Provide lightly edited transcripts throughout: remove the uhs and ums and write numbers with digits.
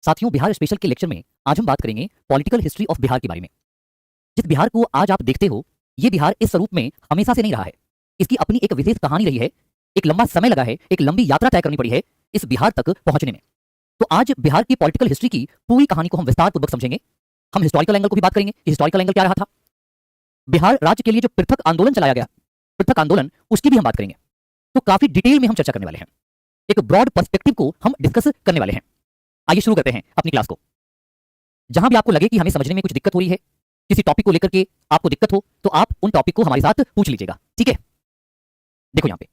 साथियों, बिहार स्पेशल के लेक्चर में आज हम बात करेंगे पॉलिटिकल हिस्ट्री ऑफ बिहार के बारे में। जिस बिहार को आज आप देखते हो, ये बिहार इस स्वरूप में हमेशा से नहीं रहा है। इसकी अपनी एक विशेष कहानी रही है, एक लंबा समय लगा है, एक लंबी यात्रा तय करनी पड़ी है इस बिहार तक पहुंचने में। तो आज बिहार की पॉलिटिकल हिस्ट्री की पूरी कहानी को हम विस्तार पूर्वक समझेंगे। हम हिस्टोरिकल एंगल को भी बात करेंगे कि हिस्टोरिकल एंगल क्या रहा था। बिहार राज्य के लिए जो पृथक आंदोलन चलाया गया, पृथक आंदोलन, उसकी भी हम बात करेंगे। तो काफी डिटेल में हम चर्चा करने वाले हैं, एक ब्रॉड पर्सपेक्टिव को हम डिस्कस करने वाले हैं। आइए शुरू करते हैं अपनी क्लास को। जहां भी आपको लगे कि हमें समझने में कुछ दिक्कत हो रही है, किसी टॉपिक को लेकर के आपको दिक्कत हो, तो आप उन टॉपिक को हमारे साथ पूछ लीजिएगा, ठीक है। देखो यहां पे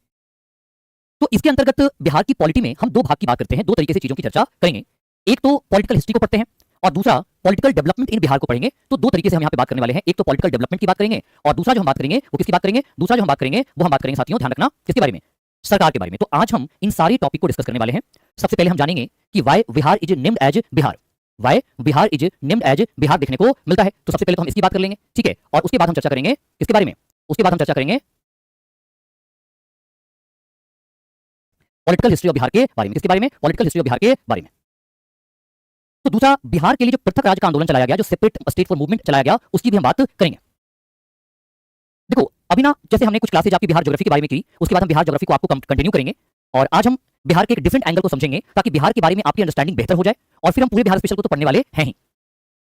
तो इसके अंतर्गत बिहार की पॉलिटी में हम दो भाग की बात करते हैं, दो तरीके से चीजों की चर्चा करेंगे। एक तो पॉलिटिकल हिस्ट्री को पढ़ते हैं और दूसरा पॉलिटिकल डेवलपमेंट इन बिहार को पढ़ेंगे। तो दो तरीके से हम यहां पे बात करने वाले हैं। एक तो पॉलिटिकल डेवलपमेंट की बात करेंगे और दूसरा जो हम बात करेंगे वो किसकी बात करेंगे, दूसरा जो हम बात करेंगे वो हम बात करेंगे साथियों, ध्यान रखना, किसके बारे में, सरकार के बारे में। तो आज हम इन सारी टॉपिक को डिस्कस करने वाले हैं। सबसे पहले हम जानेंगे कि why Bihar is named as Bihar, why Bihar is named as Bihar देखने को मिलता है। तो सबसे पहले तो हम इसकी बात कर लेंगे, ठीक है। और उसके बाद हम चर्चा करेंगे किसके बारे में, उसके बाद हम चर्चा करेंगे पॉलिटिकल हिस्ट्री ऑफ बिहार के बारे में। किसके बारे में, पॉलिटिकल हिस्ट्री ऑफ बिहार के बारे में। तो दूसरा, बिहार के लिए जो पृथक राज्य का आंदोलन चलाया गया, जो सेपरेट स्टेट फॉर मूवमेंट चलाया गया, उसकी भी हम बात करेंगे। देखो अभी ना, जैसे हमने कुछ क्लासेज आपकी बिहार ज्योग्राफी के बारे में की, उसके बाद हम बिहार ज्योग्राफी को आपको कंटिन्यू करेंगे और आज हम बिहार के एक डिफरेंट एंगल को समझेंगे ताकि बिहार के बारे में आपकी अंडरस्टैंडिंग बेहतर हो जाए। और फिर हम पूरे बिहार स्पेशल को तो पढ़ने वाले हैं ही।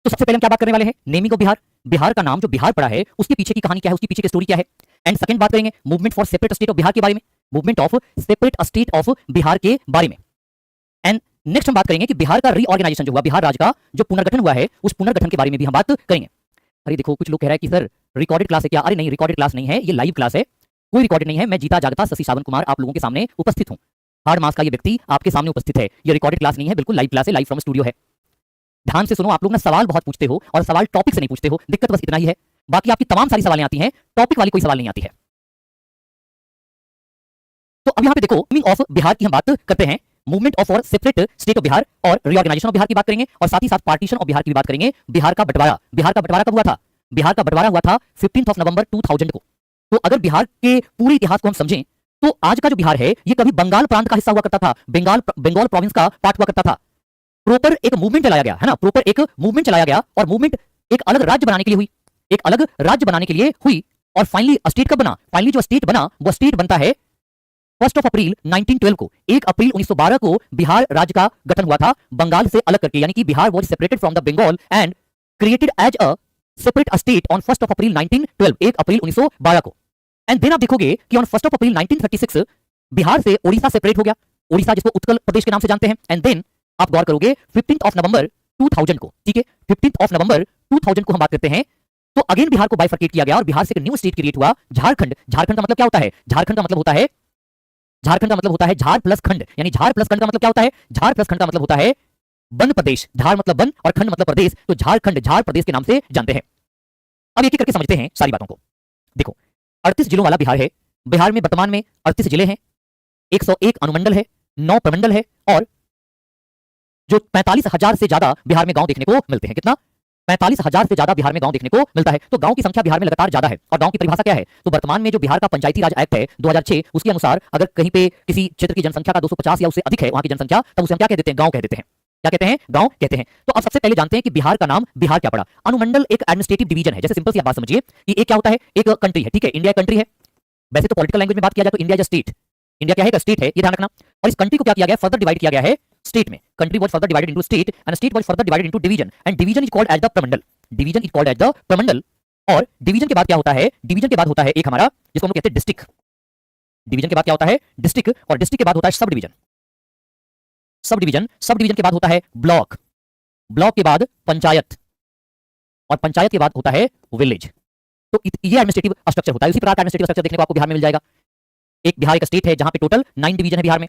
तो सबसे पहले हम क्या बात करने वाले हैं, नेमिंग ऑफ बिहार। बिहार का नाम जो बिहार पड़ा है, उसके पीछे की कहानी क्या है, उसके पीछे की स्टोरी क्या है। एंड सेकंड बात करेंगे movement for separate state of Bihar के बारे में, movement of separate state of Bihar के बारे में। एंड नेक्स्ट हम बात करेंगे कि बिहार का रीऑर्गेनाइजेशन जो हुआ, बिहार राज्य का जो पुनर्गठन हुआ है, उस पुनर्गठन के बारे में भी हम बात करेंगे। अरे देखो, कुछ लोग कह रहे हैं कि सर रिकॉर्डेड क्लास है क्या। अरे नहीं, रिकॉर्डेड क्लास नहीं है, ये लाइव क्लास है, कोई रिकॉर्डेड नहीं है। मैं जीता जागता शशि सावन कुमार आप लोगों के सामने उपस्थित हूं, हार्ड मास का ये व्यक्ति आपके सामने उपस्थित है। ये रिकॉर्डेड क्लास नहीं है, बिल्कुल लाइव क्लास है, लाइव फ्रॉम स्टूडियो है। ध्यान से सुनो, आप लोग ना सवाल बहुत पूछते हो और सवाल टॉपिक से नहीं पूछते हो, दिक्कत बस इतना ही है। बाकी आपकी तमाम सारी सवालें आती हैं, टॉपिक वाली कोई सवाल नहीं आती है। तो अब यहां पे देखो, मूवमेंट ऑफ बिहार की हम बात करते हैं, मूवमेंट ऑफ और सेपरेट स्टेट ऑफ बिहार और रीऑर्गेनाइजेशन ऑफ बिहार की बात करेंगे और साथ ही साथ पार्टीशन ऑफ बिहार की भी बात करेंगे। बिहार का बंटवारा, बिहार का बंटवारा कब हुआ था, बिहार का बंटवारा हुआ था 15 नवंबर 2000 को। तो अगर बिहार के पूरे इतिहास को हम समझें तो आज का जो बिहार है ये कभी बंगाल प्रांत का हिस्सा हुआ करता था, बंगाल प्रोविंस का पार्ट हुआ करता था। प्रॉपर एक मूवमेंट चलाया गया है ना, प्रॉपर एक मूवमेंट चलाया गया और मूवमेंट एक अलग राज्य बनाने के लिए हुई, एक अलग राज्य बनाने के लिए हुई। और फाइनली स्टेट कब बना, फाइनली जो स्टेट बना वो स्टेट बनता है 1 अप्रैल 1912 को। 1 अप्रैल 1912 को बिहार राज्य का गठन हुआ था बंगाल से अलग करके, यानी कि Bihar was separated from the Bengal and created as a separate state on 1 अप्रैल 1912, 1 अप्रैल 1912 को। एंड देन आप देखोगे कि ऑन 1 अप्रैल 1936 बिहार से ओडिशा सेपरेट हो गया, ओडिशा जिसको उत्कल प्रदेश के नाम से जानते हैं। एंड देन आप गौर करोगे 15 नवंबर 2000 को, ठीक है, 15 नवंबर 2000 को हम बात करते हैं। तो अगेन बिहार को बाइफरकेट किया गया और बिहार से एक न्यू स्टेट क्रिएट हुआ, झारखंड। झारखंड का मतलब क्या होता है, झारखंड का मतलब होता है, झारखंड का मतलब होता है झार प्लस खंड, यानी झार प्लस खंड का मतलब क्या होता है, झार प्लस खंड का मतलब होता है वन प्रदेश। झार मतलब वन और खंड मतलब प्रदेश, तो झारखंड झार प्रदेश के नाम से जानते हैं। अब एक एक करके समझते हैं सारी बातों को। देखो 38 जिलों वाला बिहार है। बिहार में वर्तमान में 38 जिले हैं, 101 अनुमंडल है, 9 प्रमंडल है और जो 45,000 से ज्यादा बिहार में गांव देखने को मिलते हैं। कितना, 45,000 से ज्यादा बिहार में गांव देखने को मिलता है। तो गांव की संख्या बिहार में लगातार ज्यादा है। और गांव की परिभाषा क्या है, तो वर्तमान में जो बिहार का पंचायती राज एक्ट है 2006, उसके अनुसार अगर कहीं पे किसी क्षेत्र की जनसंख्या का 250 या उससे अधिक है वहां की जनसंख्या, तब उसे हम क्या कह देते हैं, गांव कह देते हैं। क्या कहते हैं, गांव कहते हैं। तो अब सबसे पहले जानते हैं कि बिहार का नाम बिहार क्या पड़ा। अनुमंडल एक एडमिनिस्ट्रेटिव डिवीजन है। जैसे सिंपल सी बात समझिए कि एक क्या होता है, एक कंट्री है, ठीक है, इंडिया कंट्री है। वैसे तो पॉलिटिकल लैंग्वेज में बात किया जाए तो इंडिया इज स्टेट, इंडिया क्या है, स्टेट है, ये ध्यान रखना। और इस कंट्री को क्या किया गया, फर्दर डिवाइड किया गया है स्टेट में। Country was further divided into state and state was further divided into division and division is called as the pramandal, division is called as the pramandal. और डिवीजन के बाद क्या होता है, डिवीजन के बाद होता है एक हमारा जिसको हम कहते हैं डिस्ट्रिक्ट। डिवीजन के बाद क्या होता है, डिस्ट्रिक्ट, और डिस्ट्रिक्ट के बाद होता है sub division, sub division, sub division के बाद होता है ब्लॉक, ब्लॉक के बाद पंचायत और पंचायत के बाद होता है विलेज। तो ये एडमिनिस्ट्रेटिव स्ट्रक्चर होता है। उसी प्रकार का एडमिनिस्ट्रेटिव स्ट्रक्चर देखने को आपको बिहार में मिल जाएगा। एक बिहार एक स्टेट है जहां पे टोटल 9 डिवीजन है बिहार में,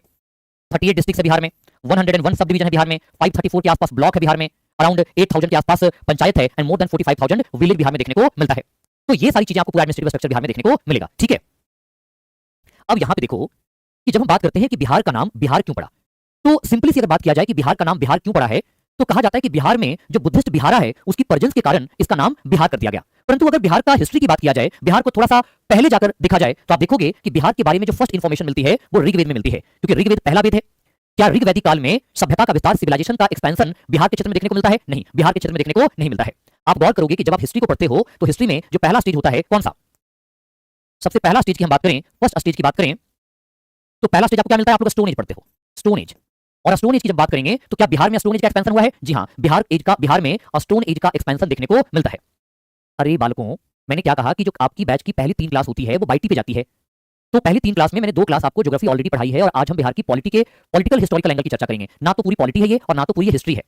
38 डिस्ट्रिक्ट है बिहार में, 101 सब डिवीजन है बिहार में, 534 के आसपास ब्लॉक है बिहार में, अराउंड 8000 के आसपास पंचायत है and more than 45,000 village Bihar में देखने को मिलता है। तो ये सारी चीजें आपको पूरा एडमिनिस्ट्रेटिव स्ट्रक्चर बिहार में देखने को मिलेगा, ठीक है। अब यहां पे देखो कि जब हम बात करते हैं कि बिहार का नाम बिहार क्यों पड़ा, तो सिंपली सी अगर बात किया जाए कि बिहार का नाम बिहार क्यों पड़ा है, तो कहा जाता है कि बिहार में जो बुद्धिस्ट बिहारा है उसकी प्रेजेंस के कारण इसका नाम बिहार कर दिया गया। परंतु अगर बिहार का हिस्ट्री की बात किया जाए, बिहार को थोड़ा सा पहले जाकर देखा जाए, तो आप देखोगे कि बिहार के बारे में जो फर्स्ट इंफॉर्मेशन मिलती है वो ऋग्वेद में मिलती है, क्योंकि ऋग्वेद पहला वेद है। क्या ऋग वैदिक काल में सभ्यता का विस्तार, सिविलाइजेशन का एक्सपेंशन बिहार के क्षेत्र में देखने को मिलता है? नहीं, बिहार के क्षेत्र में देखने को नहीं मिलता है। आप गौर करोगे कि जब आप हिस्ट्री को पढ़ते हो तो हिस्ट्री में जो पहला स्टेज होता है कौन सा? सबसे पहला स्टेज की हम बात करें, फर्स्ट स्टेज की बात करें, तो पहला स्टेज आपको क्या मिलता है? आप लोग स्टोन एज पढ़ते हो, स्टोन एज। और स्टोन एज की जब बात करेंगे तो क्या बिहार में स्टोन एज का एक्सपेंशन हुआ है? जी हां, बिहार में स्टोन एज का एक्सपेंशन देखने को मिलता है। अरे बालकों, मैंने क्या कहा कि जो आपकी बैच की पहली 3 क्लास होती है वो बाईटी पे जाती है। तो पहली 3 क्लास में मैंने 2 क्लास आपको ज्योग्राफी ऑलरेडी पढ़ाई है और आज हम बिहार की पॉलिटिकल हिस्टोरिकल एंगल की चर्चा करेंगे। ना तो पूरी पॉलिटी है ये और ना तो पूरी ये हिस्ट्री है।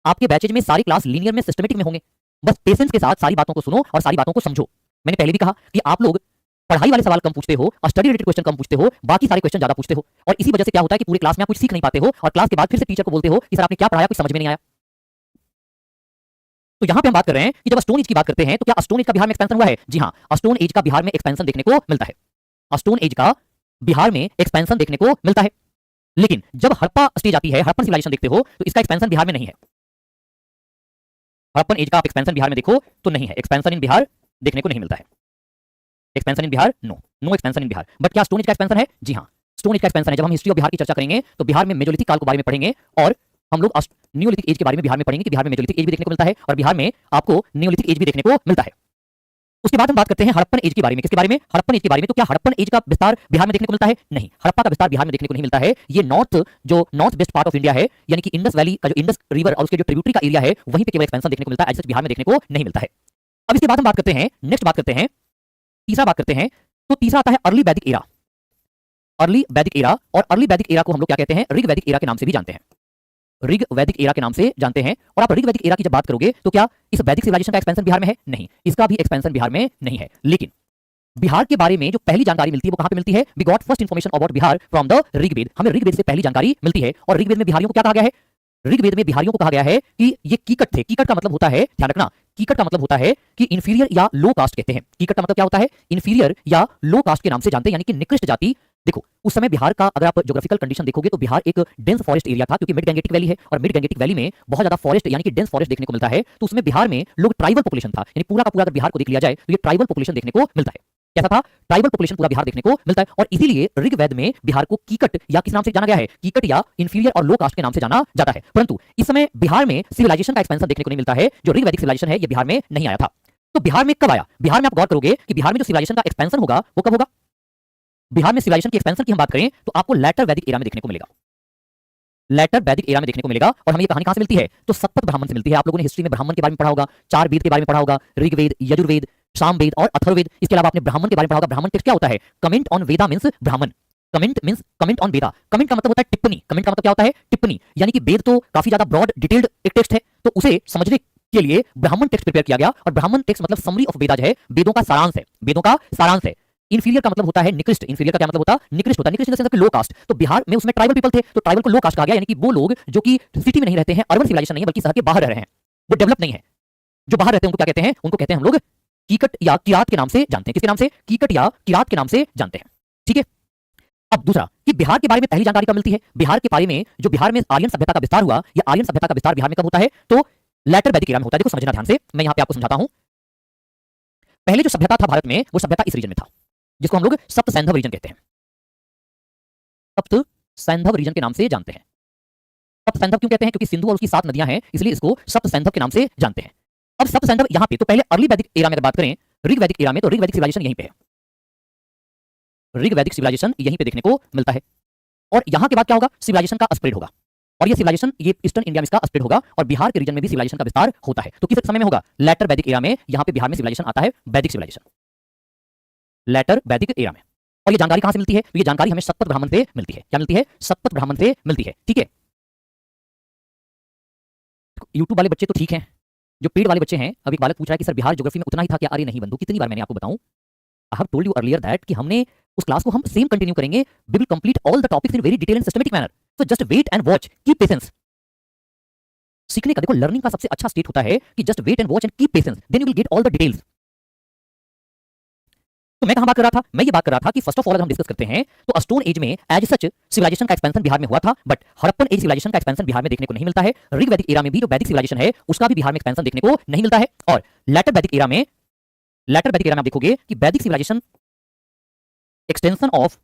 आपके बैचेज में सारी क्लास लीनियर में, सिस्टमेटिक में होंगे। बस पेशेंस के साथ सारी बातों को सुनो और सारी बातों को समझो। मैंने पहले भी कहा कि आप लोग पढ़ाई वाले सवाल कम पूछते हो और स्टडी रिलेटेड क्वेश्चन कम पूछते हो, बाकी सारे क्वेश्चन ज्यादा पूछते हो और इसी वजह से क्या होता है कि पूरी क्लास में आप कुछ सीख नहीं पाते हो और क्लास के बाद फिर से टीचर को बोलते हो कि सर आपने क्या पढ़ाया, कुछ समझ में नहीं आया। तो यहां पे हम बात कर रहे हैं कि जब स्टोन एज की बात करते हैं तो क्या स्टोन एज का बिहार में एक्सपेंशन हुआ है? जी हां, स्टोन एज का बिहार में एक्सपेंशन देखने को मिलता है। स्टोन एज का बिहार में एक्सपेंशन देखने को मिलता है। लेकिन जब हड़प्पा स्टेज आती है, हड़प्पन सिविलाइजेशन देखते हो तो इसका एक्सपेंशन बिहार में नहीं है। हड़प्पन एज का आप एक्सपेंशन बिहार में देखो तो नहीं है, एक्सपेंशन इन बिहार देखने को नहीं मिलता है। Expansion in Bihar, no expansion in Bihar. But क्या स्टोन एज का एक्सपेंशन है? जी हां, स्टोन एज का एक्सपेंशन है। जब हम हिस्ट्री ऑफ बिहार की चर्चा करेंगे तो बिहार में मेजोलिथिक काल के बारे में पढ़ेंगे और हम लोग न्यूलिथिक एज के बारे में बिहार में पढ़ेंगे कि बिहार में मेजोलिथिक एज भी देखने को मिलता है और बिहार में आपको न्यूलिथिक एज भी देखने को मिलता है। उसके बाद हम बात करते हैं हड़प्पन एज के बारे में। किसके बारे में? हड़प्पन एज के बारे में। तो क्या हड़प्पन एज का विस्तार बिहार में देखने को मिलता है? नहीं, हड़प्पा का विस्तार बिहार में देखने को नहीं मिलता है। ये north west part of India है, यानी कि इंडस वैली का जो इंडस रिवर और उसके जो ट्रिब्यूटरी का एरिया है वहीं पे केवल एक्सपेंशन देखने को मिलता है, ऐसे बिहार में देखने को नहीं मिलता है। अब इसके बाद हम बात करते हैं, नेक्स्ट बात करते हैं, तीसरा बात करते हैं। तो तीसरा आता है अर्ली वैदिक एरा। अर्ली वैदिक एरा, और अर्ली वैदिक एरा को हम लोग क्या कहते हैं? ऋग वैदिक एरा के नाम से भी जानते हैं। ऋग वैदिक एरा के नाम से जानते हैं। और आप ऋग वैदिक एरा की जब बात करोगे तो क्या इस वैदिक सिविलाइजेशन का एक्सपेंशन बिहार में है? नहीं, इसका भी एक्सपेंशन बिहार में नहीं है। लेकिन बिहार के बारे में जो पहली जानकारी मिलती है वो कहां पे मिलती है? We got first information about Bihar from the Rigveda. हमें ऋग्वेद से पहली जानकारी मिलती है और ऋग्वेद में बिहारियों को क्या कहा गया है? ऋग्वेद में बिहारियों को कहा गया है कि ये कीकट थे। कीकट का मतलब होता है, ध्यान रखना, कीकट का मतलब होता है कि इंफीरियर या लो कास्ट कहते हैं। कीकट का मतलब क्या होता है? इंफीरियर या लो कास्ट के नाम से जानते हैं, यानी कि निकृष्ट जाति। देखो, उस समय बिहार का अगर आप ज्योग्राफिकल कंडीशन देखोगे तो बिहार एक डेंस फॉरेस्ट एरिया था, क्योंकि मिड गैंगेटिक वैली है और मिड गैंगेटिक वैली में बहुत ज्यादा फॉरेस्ट यानी कि डेंस फॉरेस्ट देखने को मिलता है। तो उसमें बिहार में लोग ट्राइबल पॉपुलेशन था, यानी पूरा का पूरा अगर बिहार को देख लिया जाए तो ये ट्राइबल पॉपुलेशन देखने को मिलता है। कैसा था? ट्राइबल पॉपुलेशन पूरा बिहार देखने को मिलता है और इसीलिए ऋग्वेद में बिहार को कीकट या किस नाम से जाना गया है? कीकट या इंफीरियर और लो कास्ट के नाम से जाना जाता है। परंतु इस समय बिहार में सिविलाइजेशन का एक्सपेंशन देखने को नहीं मिलता है। जो ऋग्वैदिक सिविलाइजेशन है ये बिहार में नहीं आया था। तो बिहार में कब आया? बिहार में आप गौर करोगे कि बिहार में जो सिविलाइजेशन का एक्सपेंशन होगा वो कब होगा? बिहार में सिविलाइजेशन की एक्सपेंशन की हम बात करें तो आपको लेटर वैदिक एरा में देखने को मिलेगा। लेटर वैदिक एरा में देखने को मिलेगा। और हमें ये कहानी कहां से मिलती है? तो सतपथ ब्राह्मण से मिलती है। आप लोगों ने हिस्ट्री में ब्राह्मण के बारे में पढ़ा होगा, 4 वेद के बारे में पढ़ा होगा, ऋग्वेद, यजुर्वेद, सामवेद और अथर्ववेद। इसके अलावा आपने ब्राह्मण के बारे में पढ़ा होगा। ब्राह्मण टेक्स्ट क्या होता है? कमेंट ऑन वेदा मींस ब्राह्मण। Comment means comment on Veda. Comment का मतलब होता है टिप्पणी। कमेंट का मतलब क्या होता है? टिप्पणी। यानी कि वेद तो काफी ज्यादा ब्रॉड डिटेल्ड एक टेक्स्ट है, तो उसे समझने के लिए ब्राह्मण टेक्स्ट प्रिपेयर किया गया। और ब्राह्मण टेक्स्ट मतलब समरी ऑफ वेदा है, वेदों का सारांश है, वेदों का सारांश है। इंफीरियर का मतलब होता है निकृष्ट। इंफीरियर का क्या मतलब होता है? निकृष्ट होता है। निकृष्ट in the sense low caste. तो बिहार में उसमें ट्राइबल पीपल थे, तो ट्राइबल को लो कास्ट कहा गया, यानी कि वो लोग जो कि सिटी में नहीं रहते हैं, अर्बन सिविलाइजेशन नहीं है बल्कि शहर के बाहर रह रहे हैं, वो डेवलप नहीं है। जो बाहर रहते हैं उनको क्या कहते हैं? उनको कहते हैं हम लोग कीकट या किरात के नाम से जानते हैं। किसके नाम से? कीकट या किरात के नाम से जानते हैं। ठीक है। अब दूसरा कि बिहार के बारे में पहली जानकारी कब मिलती है? बिहार के बारे में जो बिहार में आर्यन सभ्यता का विस्तार हुआ, या आर्यन सभ्यता का विस्तार बिहार में कब होता है? तो लेटर वैदिक एरा में होता है। देखो समझना ध्यान से, मैं यहां पे आपको समझाता हूं। पहले जो सभ्यता था भारत में वो सभ्यता इस रीजन में था, जिसको हम लोग सप्त सैंधव रीजन कहते हैं। सप्त सैंधव रीजन के नाम से जानते हैं। सप्त सैंधव क्यों कहते हैं? क्योंकि सिंधु और उसकी 7 नदियां हैं, इसलिए इसको सप्त सैंधव के नाम से जानते हैं। अब सप्त सैंधव यहां पे, तो पहले अर्ली वैदिक एरा में अगर बात करें, ऋग वैदिक एरा में, तो ऋग वैदिक सिविलाइजेशन यहीं पे है। ऋग वैदिक सिविलाइजेशन यहीं पे देखने को मिलता है। और यहां के बाद क्या होगा? सिविलाइजेशन का स्प्रेड होगा, और ये सिविलाइजेशन ये ईस्टर्न इंडिया में इसका स्प्रेड होगा और बिहार के रीजन में भी सिविलाइजेशन का विस्तार होता है। तो किस समय में होगा? लेटर वैदिक एरा में। यहां पे बिहार में सिविलाइजेशन आता है, वैदिक सिविलाइजेशन, लेटर वैदिक एरा में। और ये जानकारी कहां से मिलती है? तो ये जानकारी हमें सतपथ ब्राह्मण से मिलती है। क्या मिलती है? सतपथ ब्राह्मण से मिलती है। ठीक है। यूट्यूब वाले बच्चे तो ठीक हैं, जो पेड वाले बच्चे हैं, अब एक बालक पूछ रहा है कि सर बिहार ज्योग्राफी में उतना ही था क्या? अरे नहीं बंधु, कितनी बार मैंने आपको बताऊं, I have told you earlier that कि हमने उस क्लास को हम सेम कंटिन्यू करेंगे। We will complete all the topics in very detail and systematic manner. So just wait and watch, keep patience. सीखने का देखो, लर्निंग का सबसे अच्छा स्टेट होता है कि just wait and watch and keep patience, then you will get all the details. तो मैं कहां बात कर रहा था? मैं ये बात कर रहा था कि फर्स्ट ऑफ ऑल हम डिस्कस करते हैं तो स्टोन एज में एज सच सिविलाइजेशन का एक्सपेंशन बिहार में हुआ था, बट हड़प्पन एज सिविलाइजेशन का एक्सपेंशन बिहार में देखने को नहीं मिलता है। ऋग वैदिक एरा में भी जो वैदिक सिविलाइजेशन है उसका भी बिहार में एक्सपेंशन देखने को नहीं मिलता है। और लेटर वैदिक एरा में आप देखोगे कि Vedic civilisation extension of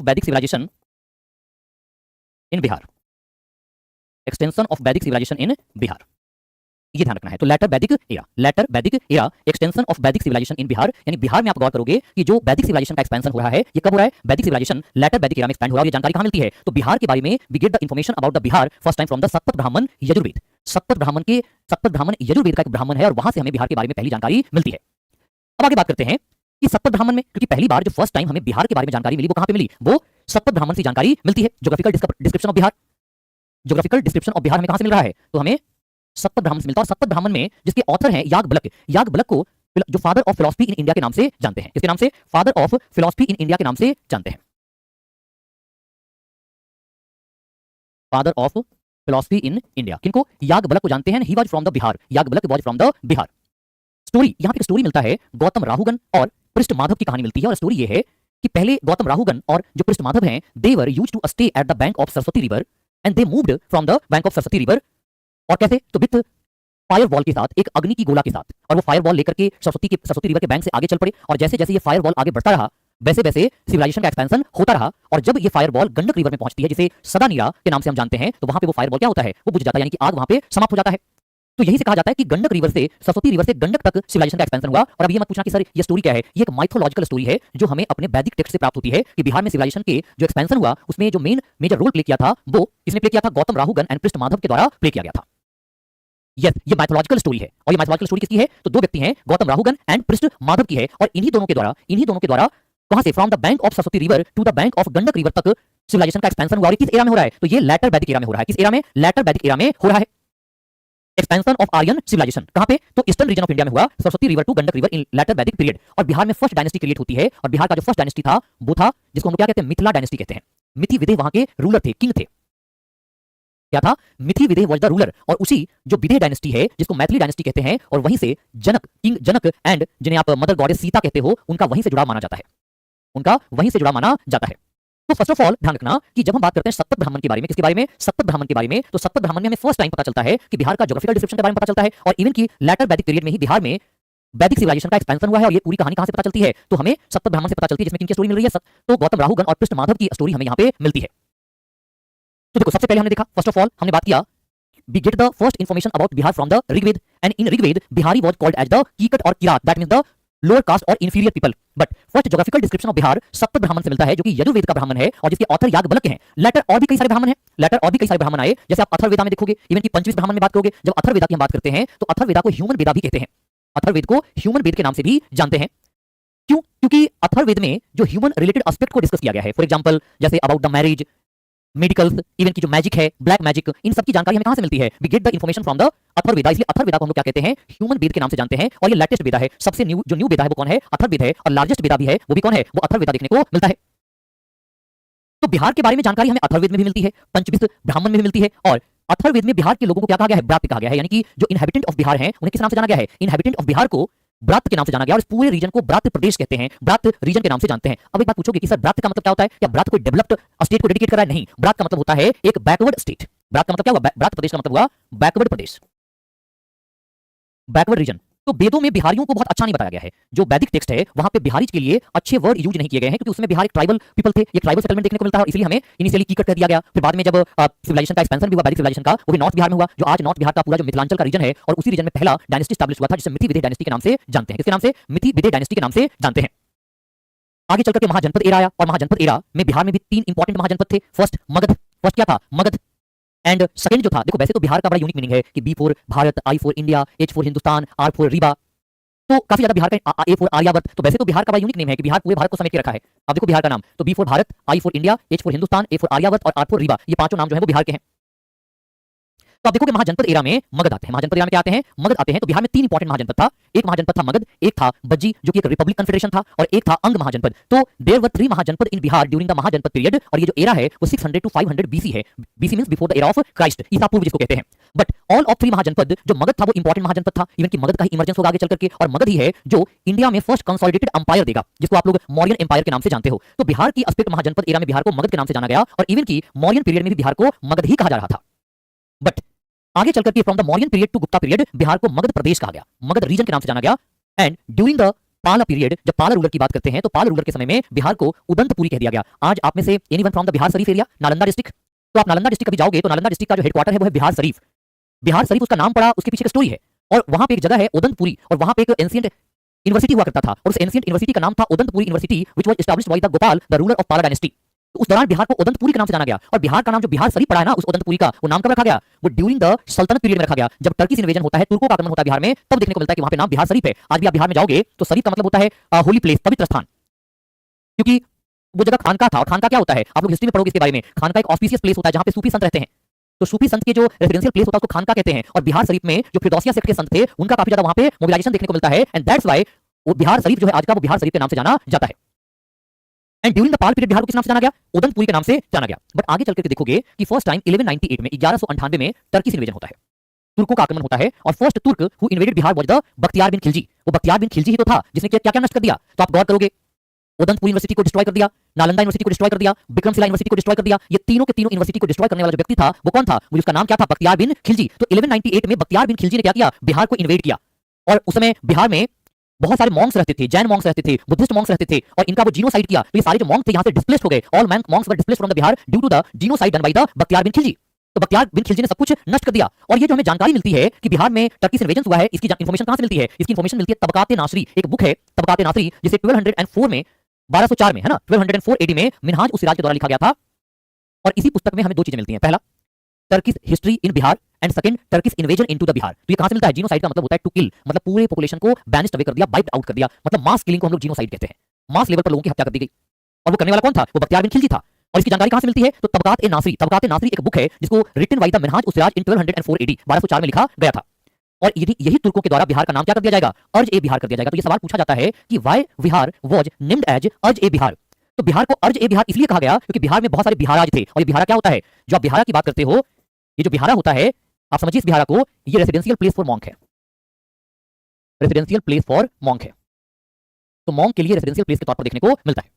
Vedic civilisation in Bihar, extension of Vedic civilisation in Bihar, ये ध्यान रखना है। तो later Vedic era, extension of Vedic civilisation in Bihar, यानी बिहार में आप गौर करोगे कि जो वैदिक सिविलाइजेशन का एक्सपेंशन हो रहा है, ये कब हो रहा है? वैदिक सिविलाइजेशन लेटर वैदिक एरा में एक्सपेंड हो रहा है। ये जानकारी कहां मिलती है? तो बिहार के बारे में we get the information about the Bihar first time from the Satapatha Brahmana Yajurveda. Shatapatha Brahmana Yajurveda का एक ब्राह्मण है और वहां से हमें बिहार के बारे में पहली जानकारी मिलती है। अब आगे बात करते हैं कि सतपथ ब्राह्मण में, क्योंकि पहली बार जो फर्स्ट टाइम हमें बिहार के बारे में जानकारी मिली वो कहां पे मिली? वो सतपथ ब्राह्मण से जानकारी मिलती है। Geographical description of Bihar, geographical description of Bihar हमें कहां से मिल रहा है? तो हमें सतपथ ब्राह्मण से मिलता है। और सतपथ ब्राह्मण में जिसके ऑथर हैं याज्ञवल्क्य को जो father of philosophy in India के नाम से जानते हैं। किसके नाम से? Father of philosophy in India के नाम से जानते हैं। Father of philosophy in India किनको? याज्ञवल्क्य को जानते हैं। He was from the Bihar, Yajnavalkya was from the Bihar. Story, यहां पे एक स्टोरी मिलता है, गौतम राहुगन और पृष्ठ माधव की कहानी मिलती है। और स्टोरी ये है कि पहले गौतम राहुगन और जो पृष्ठ माधव हैं, they were used to stay at the bank of Saraswati river and they moved from the bank of Saraswati river. और कैसे? तो विथ फायर वॉल के साथ, एक अग्नि की गोला के साथ, और वो फायर वॉल लेकर के सरस्वती रिवर के बैंक से आगे चल पड़े। और जैसे जैसे ये फायर वॉल आगे बढ़ता रहा, वैसे वैसे सिविलाइजेशन का एक्सपेंशन होता रहा। और जब ये फायर वॉल गंडक रिवर में पहुंचती है, जिसे सदा नीरा के नाम से हम जानते हैं, तो वहां पे वो फायर वॉल क्या होता है? वो बुझ जाता है, यानी कि आग वहां पे समाप्त हो जाता है। तो यही से कहा जाता है कि गंडक रिवर से, सरस्वती रिवर से गंडक तक सिविलाइजेशन का एक्सपेंशन हुआ। और अब ये मत पूछना कि सर ये स्टोरी क्या है। ये एक माइथोलॉजिकल स्टोरी है जो हमें अपने वैदिक टेक्स्ट से प्राप्त होती है कि बिहार में सिविलाइजेशन के जो एक्सपेंशन हुआ उसमें जो मेजर रोल प्ले किया था वो किसने प्ले किया था? गौतम राहुगन एंड पृष्ठ माधव के द्वारा प्ले किया गया था। यस, ये माइथोलॉजिकल स्टोरी है। और ये माइथोलॉजिकल स्टोरी किसकी है? तो दो व्यक्ति हैं, गौतम राहुगन एंड पृष्ठ माधव की है। और इन्हीं दोनों के द्वारा कहां से? From the bank of Saraswati river to the bank of Gandak river तक सिविलाइजेशन का एक्सपेंशन हुआ। और किस एरा में हो रहा है? तो ये लेटर वैदिक एरा में हो रहा है। किस एरा में? लेटर वैदिक एरा में हो रहा है। एक्सपेंशन ऑफ आर्यन सिविलाइजेशन कहां पे? तो ईस्टर्न रीजन ऑफ इंडिया में हुआ, Saraswati river to Gandak river in later Vedic period. और बिहार में फर्स्ट डायनेस्टी क्रिएट होती है। और बिहार का जो फर्स्ट डायनेस्टी था वो था जिसको हम क्या कहते हैं? मिथिला डायनेस्टी कहते हैं। मिथि विदेह वहां के रूलर थे, किंग थे। क्या था? मिथि विदेह वाज द रूलर। और उसी जो विदेह डायनेस्टी है जिसको मैथिली डायनेस्टी कहते हैं, और वहीं से किंग जनक एंड जिन्हें आप मदर गॉडेस सीता कहते हो, उनका वहीं से जुड़ा माना जाता है। तो फर्स्ट ऑफ ऑल ध्यान रखना कि जब हम बात करते हैं सतपथ ब्राह्मण के बारे में, किसके बारे में? सतपथ ब्राह्मण के बारे में। तो सतपथ ब्राह्मण में हमें फर्स्ट टाइम पता चलता है कि बिहार का ज्योग्राफिकल डिस्क्रिप्शन के बारे में पता चलता है। और इवन की लेटर वैदिक पीरियड में ही बिहार में वैदिक सिविलाइजेशन का एक्सपेंशन हुआ है। और ये पूरी कहानी कहां से पता चलती है? तो हमें सतपथ ब्राह्मण से पता चलती है, जिसमें किनकी स्टोरी मिल रही है? तो गौतम राहुगन और पृष्ठ माधव की स्टोरी हमें यहाँ पे मिलती है। तो देखो, सबसे पहले हमने देखा, फर्स्ट ऑफ ऑल हमने बात किया, we get the first information about Bihar from the Rigved, and in Rigved Bihari was called as the Kikat or Kirat, that means the lower caste or inferior people. But first geographical description of Bihar Shatapatha ब्राह्मण से मिलता है, जो कि यजुर्वेद का ब्राह्मण है और जिसके ऑथर याज्ञवल्क्य हैं। लेटर और भी कई सारे ब्राह्मण आए, जैसे आप अथर्ववेदा में देखोगे, इवन की पंचविंश ब्राह्मण में बात करोगे। जब अथर्ववेदा की हम बात करते हैं तो अथर्ववेदा को ह्यूमन वेदा भी कहते हैं। अथर्ववेद को ह्यूमन वेद के नाम से भी जानते हैं। क्यों? क्योंकि अथर्ववेद में जो ह्यूमन रिलेटेड एस्पेक्ट को डिस्कस किया गया है, फॉर एग्जांपल जैसे about the marriage, medicals, even की जो मैजिक है, ब्लैक मैजिक, इन सब की जानकारी हमें कहां से मिलती है? We get the information from the Atharvaveda. इसलिए अथर्ववेदा को हम लोग क्या कहते हैं? ह्यूमन वेद के नाम से जानते हैं। और ये लेटेस्ट वेदा है, सबसे न्यू वेदा है वो कौन है? अथर्ववेद है। और लार्जेस्ट वेदा भी है, वो भी कौन है? वो अथर्ववेदा देखने को मिलता है। तो बिहार के बारे में जानकारी हमें अथर्ववेद में भी मिलती है, पंचविंश ब्राह्मण में भी मिलती है। और अथर्ववेद में बिहार के लोगों को क्या कहा गया है? ब्रात्य कहा गया है। यानी कि जो इनहैबिटेंट ऑफ बिहार हैं उन्हें किस नाम से जाना गया है? इनहैबिटेंट ऑफ बिहार को ब्रात्य के नाम से जाना गया। और इस पूरे रीजन को ब्रात्य प्रदेश कहते हैं, ब्रात्य रीजन के नाम से जानते हैं। अब एक बात पूछोगे कि सर ब्रात्य का मतलब क्या होता है? क्या ब्रात्य कोई डेवलप्ड स्टेट को डेडिकेट कर रहा है? नहीं, ब्रात्य का मतलब होता है एक बैकवर्ड स्टेट। ब्रात्य का मतलब क्या हुआ? ब्रात्य प्रदेश का मतलब हुआ बैकवर्ड प्रदेश, बैकवर्ड रीजन। तो वेदों में बिहारियों को बहुत अच्छा नहीं बताया गया है। जो वैदिक टेक्स्ट है वहां पे बिहारी के लिए अच्छे वर्ड यूज नहीं किए गए हैं, क्योंकि उसमें बिहार एक ट्राइबल पीपल थे, एक ट्राइबल सेटलमेंट देखने को मिलता है। इसलिए हमें इनिशियली कीकट कर दिया गया। फिर बाद में जब सिविलाइजेशन का एक्सपेंशन भी हुआ, वैदिक सिविलाइजेशन का, वो भी नॉर्थ बिहार में हुआ, जो आज नॉर्थ बिहार का पूरा जो मिथिलांचल का रीजन है। और उसी रीजन में पहला डायनेस्टी स्टैब्लिश हुआ था, जिसे मिथि विदेह डायनेस्टी के नाम से जानते हैं। किसके नाम से? मिथि विदेह डायनेस्टी के नाम से जानते हैं। आगे चलकर के महाजनपद एरा आया, और महाजनपद एरा में बिहार में भी 3 इंपॉर्टेंट महाजनपद थे। फर्स्ट मगध, फर्स्ट क्या था? मगध। एंड सेकंड जो था, देखो वैसे तो बिहार का बड़ा यूनिक मीनिंग है कि B for Bharat, I for India, H for Hindustan, R for Rewa. तो काफी ज्यादा बिहार का ए फॉर आर्यावर्त। तो वैसे तो बिहार का बड़ा यूनिक नेम है कि बिहार पूरे भारत को समेट के रखा है। अब देखो बिहार का नाम, तो B for Bharat, I for India, H for Hindustan, A for Aryavarta और आर फॉर रीवा, ये पांचों नाम जो है वो बिहार के हैं। तो आप देखोगे महाजनपद एरा में मगध आते हैं। महाजनपद एरा में क्या आते हैं? मगध आते हैं। तो बिहार में 3 इंपॉर्टेंट महाजनपद था। एक महाजनपद था मगध, एक था बज्जी जो कि एक रिपब्लिक कन्फेडरेशन था, और एक था अंग महाजनपद। तो there were 3 mahajanapada in Bihar during the mahajanapada period. और ये जो एरा है वो 600 टू 500 बीसी है। BC means before the era of Christ, ईसा पूर्व जिसको कहते हैं। बट ऑल ऑफ 3 महाजनपद, जो मगध था वो इंपॉर्टेंट महाजनपद था। इवन की मगध का ही इमर्जेंस होगा आगे चल करके, और मगध ही है जो इंडिया में फर्स्ट कंसोलिडेटेड एम्पायर देगा, जिसको आप लोग मौर्यन एम्पायर के नाम से जानते हो। तो बिहार की एस्पेक्ट महाजनपद एरा में बिहार को मगध के नाम से जाना गया, और इवन की मौर्यन पीरियड में भी बिहार को मगध ही कहा जा रहा था। बट आगे चलकर के from the Mauryan period to Gupta period Bihar को मगध प्रदेश कहा गया, मगध रीजन के नाम से जाना गया। एंड ड्यूरिंग द पाला पीरियड, जब पाला रूलर की बात करते हैं तो पाला रूलर के समय में बिहार को उदंतपुरी कह दिया गया। आज आप में से anyone from the Bihar Sharif area, Nalanda district? तो आप नालंदा डिस्ट्रिक्ट कभी जाओगे तो नालंदा डिस्ट्रिक्ट का जो हेडक्वार्टर है वो है बिहार शरीफ। बिहार शरीफ उसका नाम पड़ा, उसके पीछे एक स्टोरी है। और वहां पे एक जगह है उदंतपुरी, और वहां पे एक एंशिएंट यूनिवर्सिटी हुआ करता था, और उस एंशिएंट यूनिवर्सिटी का नाम था Odantapuri university, which was established by the Gopal, the ruler of Pala dynasty. तो उस दौरान बिहार को उदंतपुरी के नाम से जाना गया, और बिहार का नाम जो बिहार शरीफ पड़ा है ना, उस उदंतपुरी का वो नाम कब रखा गया? वो ड्यूरिंग द सल्तनत पीरियड में रखा गया, जब टर्किश इन्वेजन होता है, तुर्कों का आक्रमण होता है बिहार में, तब देखने को मिलता है कि वहां पे नाम बिहार शरीफ है। आज भी आप बिहार में जाओगे तो शरीफ का मतलब होता है होली प्लेस, पवित्र स्थान, क्योंकि वो जगह खानका था। और खानका क्या होता है, आप लोग हिस्ट्री में पढ़ोगे इसके बारे में। खानका एक ऑस्पिशियस प्लेस होता है जहां पे सूफी संत रहते हैं, तो सूफी संत के जो रेजिडेंशियल प्लेस होता है उसको खानका कहते हैं। और बिहार शरीफ में जो फिरदौसिया सेक्ट के संत थे, उनका काफी ज्यादा वहां पे मोबिलाइजेशन देखने को मिलता है, एंड दैट्स व्हाई वो बिहार शरीफ जो है आज का, वो बिहार शरीफ के नाम से जाना जाता है। And during the Pal period Bihar को किस नाम से जाना गया? उदंतपुरी के नाम से जाना गया। बट आगे चल करके देखोगे कि फर्स्ट टाइम 1198 में 1198 में टर्किश इन्वेजन होता है, तुर्कों का आक्रमण होता है, और first Turk who invaded Bihar was the Bakhtiyar bin Khilji. वो बख्तियार बिन खिलजी ही तो था जिसने क्या क्या नष्ट कर दिया। तो आप गौर करोगे, उदंतपुर यूनिवर्सिटी को डिस्ट्रॉय कर दिया, नालंदा यूनिवर्सिटी को डिस्ट्रॉय कर दिया, विक्रमशिला यूनिवर्सिटी को डिस्ट्रॉय कर दिया। ये तीनों के तीनों यूनिवर्सिटी को डिस्ट्रॉय करने वाला जो व्यक्ति था वो कौन था? वो उसका नाम क्या था? बख्तियार बिन खिलजी। तो 1198 में बख्तियार बिन खिलजी ने क्या किया? बिहार को इन्वेड किया। और उस समय बिहार में बहुत सारे मॉन्क्स रहते थे, जैन मॉन्क्स रहते थे, बुद्धिस्ट मॉन्क्स रहते थे, और इनका वो जीनोसाइड किया। तो ये सारे जो मॉन्क थे यहाँ से डिस्प्लेस्ड हो गए। All monks were displaced from the Bihar due to the genocide done by the Bakhtiyar bin Khilji. तो बख्तियार बिन खिलजी ने सब कुछ नष्ट कर दिया। और ये जो हमें जानकारी मिलती है कि बिहार में टर्किश इन्वेजन हुआ है, इसकी इंफॉर्मेशन कहां से मिलती है? इसकी इंफॉर्मेशन मिलती है तबकात नासरी, एक बुक है तबकात नासरी, जिसे 1204 में 1204 में है ना, 1204 एडी में मिनहाज उस सिराज के द्वारा लिखा गया था। और इसी पुस्तक में हमें दो चीजें मिलती हैं, पहला Turkish history in Bihar, and second Turkish invasion into the Bihar. तो ये कहां से मिलता है? जीनोसाइड का मतलब होता है टू किल, मतलब पूरे पॉपुलेशन को बैनिस्ड अवे कर दिया, वाइप्ड आउट कर दिया, मतलब मास किलिंग को हम लोग जीनोसाइड कहते हैं। मास लेवल पर लोगों की हत्या कर दी गई। और वो करने वाला कौन था? वो बख्तियार बिन खिलजी था। और इसकी जानकारी कहां से मिलती है? तो तबकात नासरी, तबकात नासरी एक बुक है जिसको रिटन बाय द मिनहाज उस सिराज इन 1204 एडी, 1204 में लिखा गया था। और यही तुर्कों के द्वारा बिहार का नाम क्या कर दिया जाएगा? अर्ज ए बिहार कर दिया जाएगा। तो ये सवाल पूछा जाता है कि why Bihar was named as अर्ज ए बिहार। तो बिहार को अर्ज ए बिहार इसलिए कहा गया क्योंकि बिहार में बहुत सारे बिहाराज थे। और ये बिहारा क्या होता है? जो आप बिहारा की बात करते हो, ये जो बिहारा होता है, आप समझिए इस बिहारा को, ये रेसिडेंशियल प्लेस फॉर मॉन्क है, रेसिडेंशियल प्लेस फॉर मॉन्क है। तो मॉन्क के लिए रेसिडेंशियल प्लेस के तौर पर देखने को मिलता है,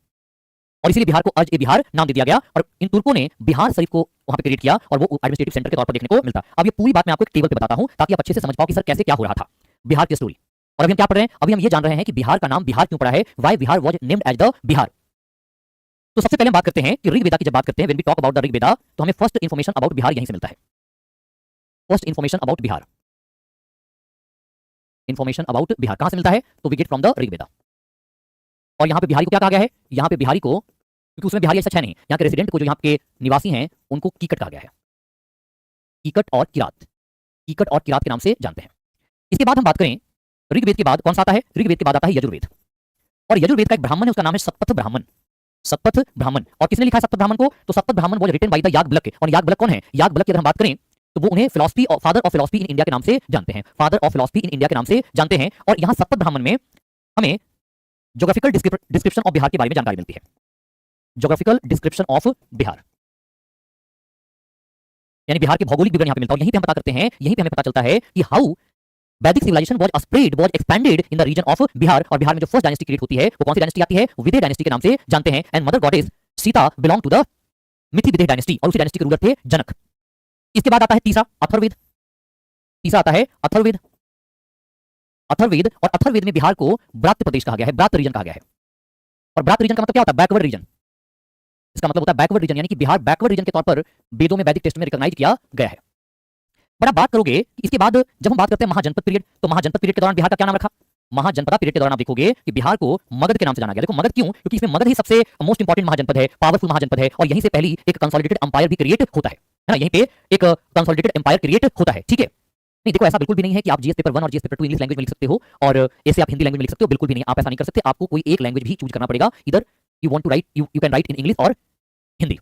और इसीलिए बिहार को अर्ज ए बिहार नाम दे दिया गया। और इन तुर्कों ने बिहार शरीफ को वहां पे क्रिएट किया, और वो एडमिनिस्ट्रेटिव सेंटर के तौर पर देखने को मिलता है। अब ये पूरी बात मैं आपको एक टेबल पे बताता हूं ताकि आप अच्छे से समझ पाओ कि सर कैसे क्या हो रहा था बिहार की स्टोरी। और अभी हम क्या पढ़ रहे हैं? अभी हम ये जान रहे हैं कि बिहार का नाम बिहार क्यों पड़ा है, why Bihar was named as the Bihar. तो सबसे पहले हम बात करते हैं कि ऋग्वेदा की जब बात करते हैं, when we talk about the Rigveda, तो हमें फर्स्ट इंफॉर्मेशन अबाउट बिहार यहीं से मिलता है। First information about Bihar, information about Bihar कहां से मिलता है? तो we get from the Rigveda. और यहाँ पे बिहारी को क्या कहा गया है? यहाँ पे बिहारी को, क्योंकि उसमें बिहारी ऐसा है नहीं, यहाँ के रेसिडेंट को, जो यहाँ के निवासी हैं, उनको कीकट कहा गया है। कीकट और किरात, कीकट और किरात के नाम से जानते हैं। इसके बाद हम बात करें ऋग्वेद के बाद कौन सा आता है? ऋग्वेद के बाद आता है यजुर्वेद। और यजुर्वेद का एक ब्राह्मण है, उसका नाम है सतपथ ब्राह्मण। सतपथ ब्राह्मण। और किसने लिखा है सतपथ ब्राह्मण को? तो Shatapatha Brahmana was written by the Yajnavalkya. और याज्ञवल्क्य कौन है? याज्ञवल्क्य की अगर हम बात करें तो वो उन्हें फिलॉसफी और father of philosophy in India के नाम से जानते हैं, father of philosophy in India के नाम से जानते हैं। और यहाँ सतपथ ब्राह्मण में हमें ज्योग्राफिकल डिस्क्रिप्शन ऑफ बिहार के बारे में जानकारी मिलती है। ज्योग्राफिकल डिस्क्रिप्शन ऑफ बिहार, यानी बिहार के भौगोलिक विवरण यहाँ पे मिलता है। और यहीं पे हम पता करते हैं, यहीं पे हमें पता चलता है कि how Vedic civilisation was spread, was expanded in the region of Bihar. और बिहार में जो फर्स्ट डायनेस्टी क्रिएट होती है वो कौन सी डायनेस्टी आती है? विदेह डायनेस्टी के नाम से जानते हैं। And mother goddess Sita belong to the Mithi Videha dynasty, और उसी डायनेस्टी के रूलर थे जनक। इसके बाद आता है तीसरा अथर्ववेद। तीसरा आता है अथर्ववेद। अथर्ववेद, और अथर्ववेद में बिहार को ब्रात्य प्रदेश कहा गया है, ब्रात्य रीजन कहा गया है। और ब्रात्य रीजन का मतलब क्या होता है? Backward region. इसका मतलब होता है बैकवर्ड रीजन, यानी कि बिहार बैकवर्ड रीजन के तौर पर वेदों में, वैदिक टेक्स्ट में रिकॉग्नाइज किया गया है। बट आप बात करोगे कि इसके बाद जब हम बात करते हैं महाजनपद पीरियड, तो महाजनपद पीरियड के दौरान बिहार का क्या नाम रखा? महाजनपदा पीरियड के दौरान आप देखोगे कि बिहार को मगध के नाम से जाना गया। देखो मगध क्यों? क्योंकि इसमें मगध ही सबसे मोस्ट इंपॉर्टेंट महाजनपद है, पावरफुल महाजनपद है, और यहीं से पहली एक कंसोलिडेटेड एम्पायर भी क्रिएट होता है ना, यहीं पे एक कंसोलिडेटेड एम्पायर क्रिएट होता है। ठीक है, नहीं देखो ऐसा बिल्कुल भी नहीं है कि आप जीएस पेपर 1 और जीएस पेपर 2 इंग्लिश लैंग्वेज में लिख सकते हो और ऐसे आप हिंदी लैंग्वेज में लिख सकते हो, बिल्कुल भी नहीं, आप ऐसा नहीं कर सकते। आपको कोई एक लैंग्वेज भी चूज करना पड़ेगा, इधर you want to write, you can write in English और हिंदी,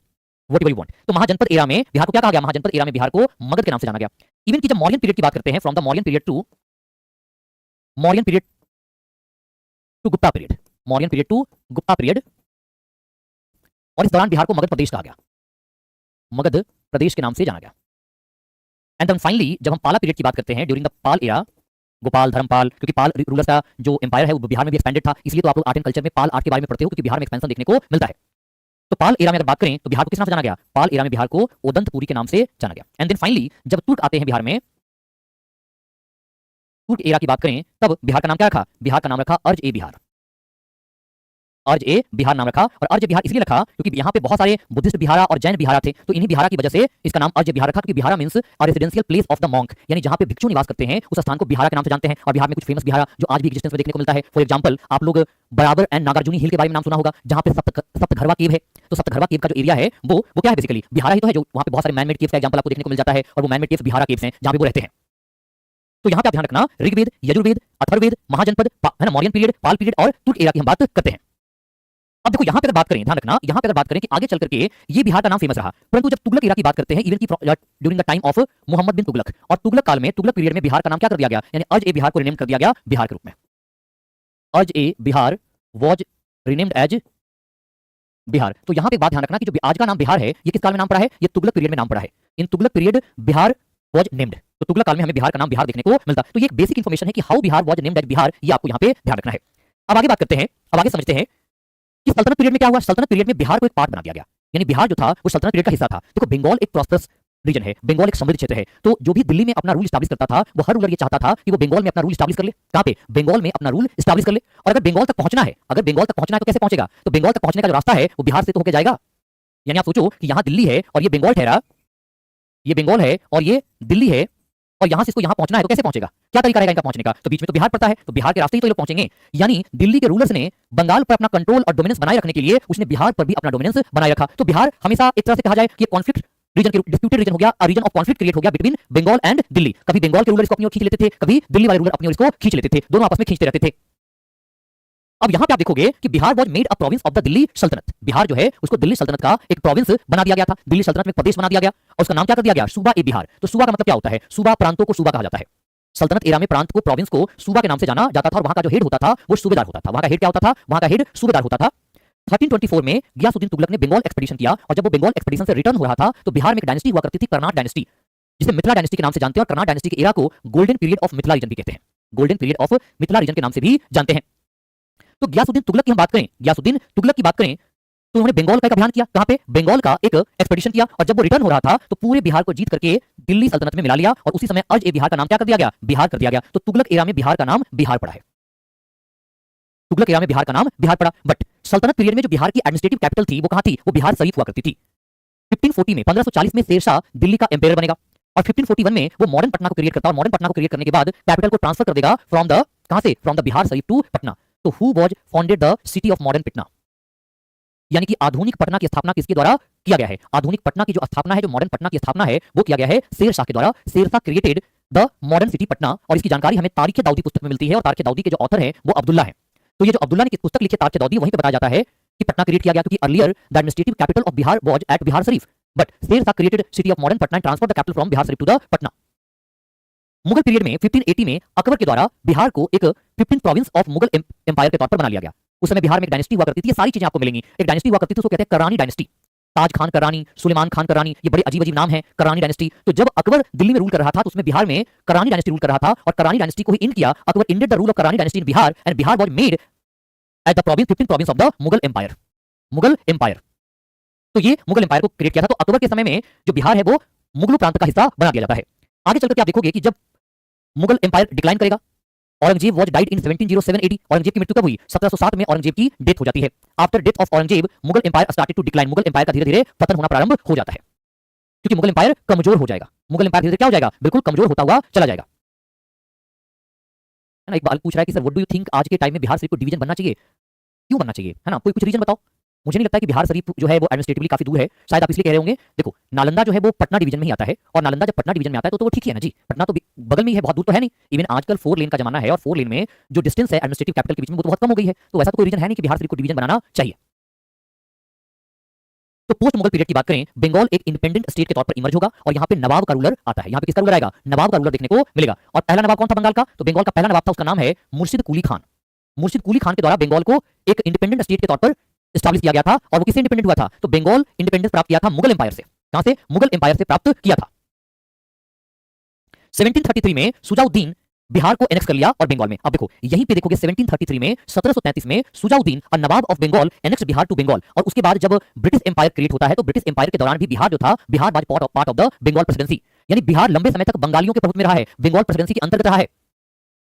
व्हाटएवर यू वांट। तो महाजनपद एरा में बिहार को क्या कहा गया? महाजनपद एरा में बिहार को मगध के नाम से जाना गया। इवन की जब मौर्यन पीरियड की बात करते हैं, from the Mauryan period to Gupta period, Mauryan period to Gupta period, और इस दौरान बिहार को मगध प्रदेश कहा गया, मगध प्रदेश के नाम से जाना गया। एंड देन फाइनली जब हम पाला पीरियड की बात करते हैं, during the Pala era, Gopal, Dharmapala, क्योंकि पाल रूलर्स का जो एम्पायर है वो बिहार में भी एक्सपेंडेड था, इसलिए तो आप लोग आर्ट एंड कल्चर में पाल आर्ट के बारे में पढ़ते हो, क्योंकि बिहार में एक्सपेंशन देखने को मिलता है। तो पाल एरा में अगर बात करें तो बिहार को किस नाम से जाना गया? पाल एरा में बिहार को उदंतपुरी के नाम से जाना गया। एंड देन फाइनली जब तुर्क आते हैं बिहार में, तुर्क एरा की बात करें, तब बिहार का नाम क्या रखा? बिहार का नाम रखा अर्ज ए बिहार। अर्ज ए बिहार नाम रखा। और अर्ज बिहार इसलिए रखा क्योंकि यहाँ पे बहुत सारे बुद्धिस्ट बिहारा और जैन बिहारा थे, तो इन्हीं बिहारा की वजह से इसका नाम अर्ज बिहार रखा, क्योंकि Bihara means residential place of the monk, यानी जहाँ पे भिक्षु निवास करते हैं उस स्थान को बिहारा के नाम से जानते हैं। और बिहार में कुछ फेमस बिहारा जो आज भी एग्जिस्टेंस में देखने को मिलता है। फॉर एग्जाम्पल आप लोग बराबर एंड नागार्जुनी हिल के बारे में नाम सुना होगा, जहाँ पे सप्तघरवा केव है। तो सप्तघरवा केव का जो एरिया है वो क्या है, बेसिकली बिहारा ही तो है, जो वहाँ पे बहुत सारे मैनमेड केव्स का एग्जाम्पल आपको देखने को मिल जाता है, और वो मैनमेड केव्स बिहारा केव्स हैं जहाँ पे वो रहते हैं। तो यहाँ पे आप ध्यान रखना, ऋग्वेद, यजुर्वेद, अथर्ववेद, महाजनपद है ना, मौर्यन पीरियड, पाल पीरियड और तुर्क एरा की हम बात करते हैं। अब देखो यहाँ पे अगर बात करें, ध्यान रखना, यहाँ पे अगर बात करें कि आगे चल करके ये बिहार का नाम फेमस रहा, परंतु जब तुगलक एरा की बात करते हैं, इवन की during the time of Muhammad bin Tughlaq, और तुगलक काल में, तुगलक पीरियड में बिहार का नाम क्या कर दिया गया, यानी अर्ज ए बिहार को रिनेम कर दिया गया बिहार के रूप में। अर्ज ए Bihar was renamed as Bihar. तो यहाँ पे बात ध्यान रखना कि जो आज का नाम बिहार है, ये किस काल में नाम पड़ा है, ये तुगलक पीरियड में नाम पड़ा है। In Tughlaq period Bihar was named, तो तुगलक काल में हमें बिहार का नाम बिहार देखने को मिलता। तो ये एक बेसिक इंफॉर्मेशन है कि how Bihar was named as Bihar, ये आपको यहाँ पे ध्यान रखना है। अब आगे बात करते हैं, अब आगे समझते हैं कि सल्तनत पीरियड में क्या हुआ। सल्तनत पीरियड में बिहार को एक पार्ट बना दिया गया, यानी बिहार जो था वो सल्तनत पीरियड का हिस्सा था। देखो बंगाल एक प्रॉस्परस रीजन है, बंगाल एक समृद्ध क्षेत्र है, तो जो भी दिल्ली में अपना रूल स्टैब्लिश करता था, वो हर रूलर ये चाहता था कि वो बंगाल में अपना रूल स्टैब्लिश कर ले। कहां पे, बंगाल में अपना रूल स्टैब्लिश कर ले। और अगर बंगाल तक पहुंचना है, अगर बंगाल तक पहुंचना है तो कैसे पहुंचेगा, तो बंगाल तक पहुंचने का जो रास्ता है वो बिहार से तो होकर जाएगा। यानी आप सोचो कि यहाँ दिल्ली है और ये बंगाल ठहरा, ये बंगाल है और ये दिल्ली है, और यहां से इसको यहां पहुंचना है, तो कैसे पहुंचेगा, क्या तरीका रहेगा इनका पहुंचने का, तो बीच में तो बिहार पड़ता है, तो बिहार के रास्ते ही तो ये लोग पहुंचेंगे। यानी दिल्ली के रूलर्स ने बंगाल पर अपना कंट्रोल और डोमिनेंस बनाए रखने के लिए उसने बिहार पर भी अपना डोमिनेंस बनाए रखा। तो बिहार हमेशा एक तरह से कहा जाए कि कॉन्फ्लिक्ट रीजन के डिस्प्यूटेड रीजन हो गया, रीजन ऑफ कॉन्फ्लिक्ट क्रिएट हो गया बिटवीन बंगाल एंड दिल्ली। कभी बंगाल के रूलर इसको अपनी ओर खींच लेते थे, कभी दिल्ली वाले रूलर अपनी ओर इसको खींच लेते थे, दोनों आपस में खींचते रहते थे। अब यहां पे आप देखोगे कि Bihar was made a province of the Delhi सल्तनत। बिहार जो है उसको दिल्ली सल्तनत का एक प्रोविंस बना दिया गया था, दिल्ली सल्तनत में प्रदेश बना दिया गया, और उसका नाम क्या कर दिया गया, सूबा ए बिहार। तो सूबा का मतलब क्या होता है, सूबा प्रांतों को सूबा कहा जाता है। सल्तनत एरा में प्रांत को, प्रोविंस को सूबा के नाम से जाना जाता था, और वहां का जो हेड होता था वो सूबेदार होता था। वहां का हेड क्या होता था, वहां का हेड सूबेदार होता था। 1324 में गियासुद्दीन तुगलक ने बंगाल एक्सपेडिशन किया, और जब वो बंगाल एक्सपेडिशन से रिटर्न हो रहा था तो बिहार में एक डायनेस्टी हुआ करती थी, कर्नाट डायनेस्टी, जिसे मिथिला डायनेस्टी के नाम से जानते हैं, और कर्नाट डायनेस्टी के एरा को golden period of Mithila region भी कहते हैं, golden period of Mithila region के नाम से भी जानते हैं। तो गियासुद्दीन तुगलक की हम बात करें, गियासुद्दीन तुगलक की बात करें, तो उन्होंने बंगाल का एक अभियान किया, कहां पे, बंगाल का एक एक्सपेडिशन किया, और जब वो रिटर्न हो रहा था तो पूरे बिहार को जीत करके दिल्ली सल्तनत में मिला लिया, और उसी समय अर्ज ए बिहार का नाम क्या कर दिया गया, बिहार कर दिया गया। तो तुगलक एरा में बिहार का नाम बिहार पड़ा है, तुगलक एरा में बिहार का नाम बिहार पड़ा। बट सल्तनत पीरियड में जो बिहार की एडमिनिस्ट्रेटिव कैपिटल थी वो कहां थी, वो बिहार शरीफ हुआ करती थी। 1540 में, 1540 में शेरशाह दिल्ली का एम्पायर बनेगा, और 1541 में वो मॉडर्न पटना को क्रिएट करता है, और मॉडर्न पटना को क्रिएट करने के बाद कैपिटल को ट्रांसफर कर देगा फ्रॉम द, कहां से, from the Bihar Sharif to Patna. तो who was founded the city of modern Patna, यानी कि आधुनिक पटना की स्थापना किसके द्वारा किया गया है, आधुनिक पटना की जो स्थापना है, जो मॉडर्न पटना की स्थापना है वो किया गया है शेरशाह के द्वारा। Sher Shah created the modern city Patna, और इसकी जानकारी हमें तारीख दाऊदी पुस्तक में मिलती है, और तारीख दाऊदी के जो ऑथर है वो अब्दुल्ला है। तो ये जो अब्दुल्ला ने पुस्तक लिखी तारीख दाऊदी, वहीं पे बताया जाता है कि पटना क्रिएट किया गया, क्योंकि earlier the administrative capital of Bihar was at Bihar Sharif, but Sher Shah created city of modern Patna and transferred the capital from Bihar Sharif to the Patna. Mughal period में 1580 में अकबर के द्वारा बिहार को एक 15th province of Mughal empire के तौर पर बना लिया गया। उस समय बिहार में एक डायनेस्टी हुआ करती थी, ये सारी चीजें आपको मिलेंगी। एक डायनेस्टी हुआ करती थी, उसको कहते हैं करानी डायनेस्टी, ताज खान करानी, सुलेमान खान करानी, ये बड़े अजीब अजीब नाम है, करानी डायनेस्टी। तो जब अकबर दिल्ली में रूल कर रहा था तो उसमें बिहार में करानी डायनेस्टी रूल कर रहा था, और करानी डायनेस्टी को ही इन किया। Akbar ended the rule of Karrani dynasty in Bihar, and Bihar was made at the province 15th province of the Mughal empire, Mughal empire. तो ये मुगल एम्पायर को क्रिएट किया था। तो अकबर के समय में जो बिहार है वो मुगलों प्रांत का हिस्सा बना दिया जाता है। आगे चलकर आप देखोगे कि जब मुगल एम्पायर डिक्लाइन करेगा, Aurangzeb was died in 1707 AD, Aurangzeb की मृत्यु कब हुई, 1707 में औरंगजेब की डेथ हो जाती है। After death of Aurangzeb Mughal empire started to decline, Mughal empire का धीरे धीरे पतन होना प्रारंभ हो जाता है, क्योंकि मुगल एम्पायर कमजोर हो जाएगा। मुगल एम्पायर धीरे धीरे क्या हो जाएगा, बिल्कुल कमजोर होता हुआ चला जाएगा। है ना, एक बाल पूछ रहा है कि sir what do you think आज के टाइम में बिहार शरीफ को डिवीजन बनना चाहिए, क्यों बनना चाहिए, है ना, कोई कुछ रीजन बताओ। मुझे नहीं लगता कि बिहार शरीफ जो है वो एडमिनिस्ट्रेटिवली काफी दूर है, शायद आप इसलिए कह रहे होंगे। देखो नालंदा जो है वो पटना डिवीजन में ही आता है, और नालंदा जब पटना डिवीजन में आता है तो वो ठीक ही है ना जी, पटना तो बगल में ही है, बहुत दूर तो है नहीं। इवन आजकल 4 लेन का जमाना है, और 4 लेन में जो डिस्टेंस है एडमिनिस्ट्रेटिव कैपिटल के बीच में वो तो बहुत कम हो गई है, तो वैसा तो कोई रीजन है नहीं कि बिहार शरीफ को डिवीजन बनाना चाहिए। तो पोस्ट मुगल पीरियड की बात करें, बंगाल एक इंडिपेंडेंट स्टेट के तौर पर इमर्ज होगा, और यहाँ पे नवाब का रूलर आता है। यहाँ पे किसका रूलर आएगा, नवाब का रूलर देखने को मिलेगा। और पहला नवाब कौन था बंगाल का, तो बंगाल का पहला नवाब था, उसका नाम है मुर्शिद कुली खान। मुर्शिद कुली खान के द्वारा बंगाल को एक इंडिपेंडेंट स्टेट के तौर पर एस्टैब्लिश किया गया था, और वो किससे इंडिपेंडेंट हुआ था, तो बंगाल इंडिपेंडेंस प्राप्त किया था मुगल एम्पायर से। कहां से, मुगल एम्पायर से प्राप्त किया था। 1733 में सुजाउद्दीन बिहार को एनेक्स कर लिया और बंगाल में। अब देखो यहीं पे देखोगे 1733 में, 1733 में सुजाउद्दीन और nawab of Bengal annex Bihar to Bengal. और उसके बाद जब ब्रिटिश एम्पायर क्रिएट होता है तो ब्रिटिश एम्पायर के दौरान भी बिहार जो था, Bihar was part of the Bengal presidency, यानी बिहार लंबे समय तक बंगालियों के प्रभुत्व में रहा है, बंगाल प्रेसिडेंसी के अंतर्गत रहा है।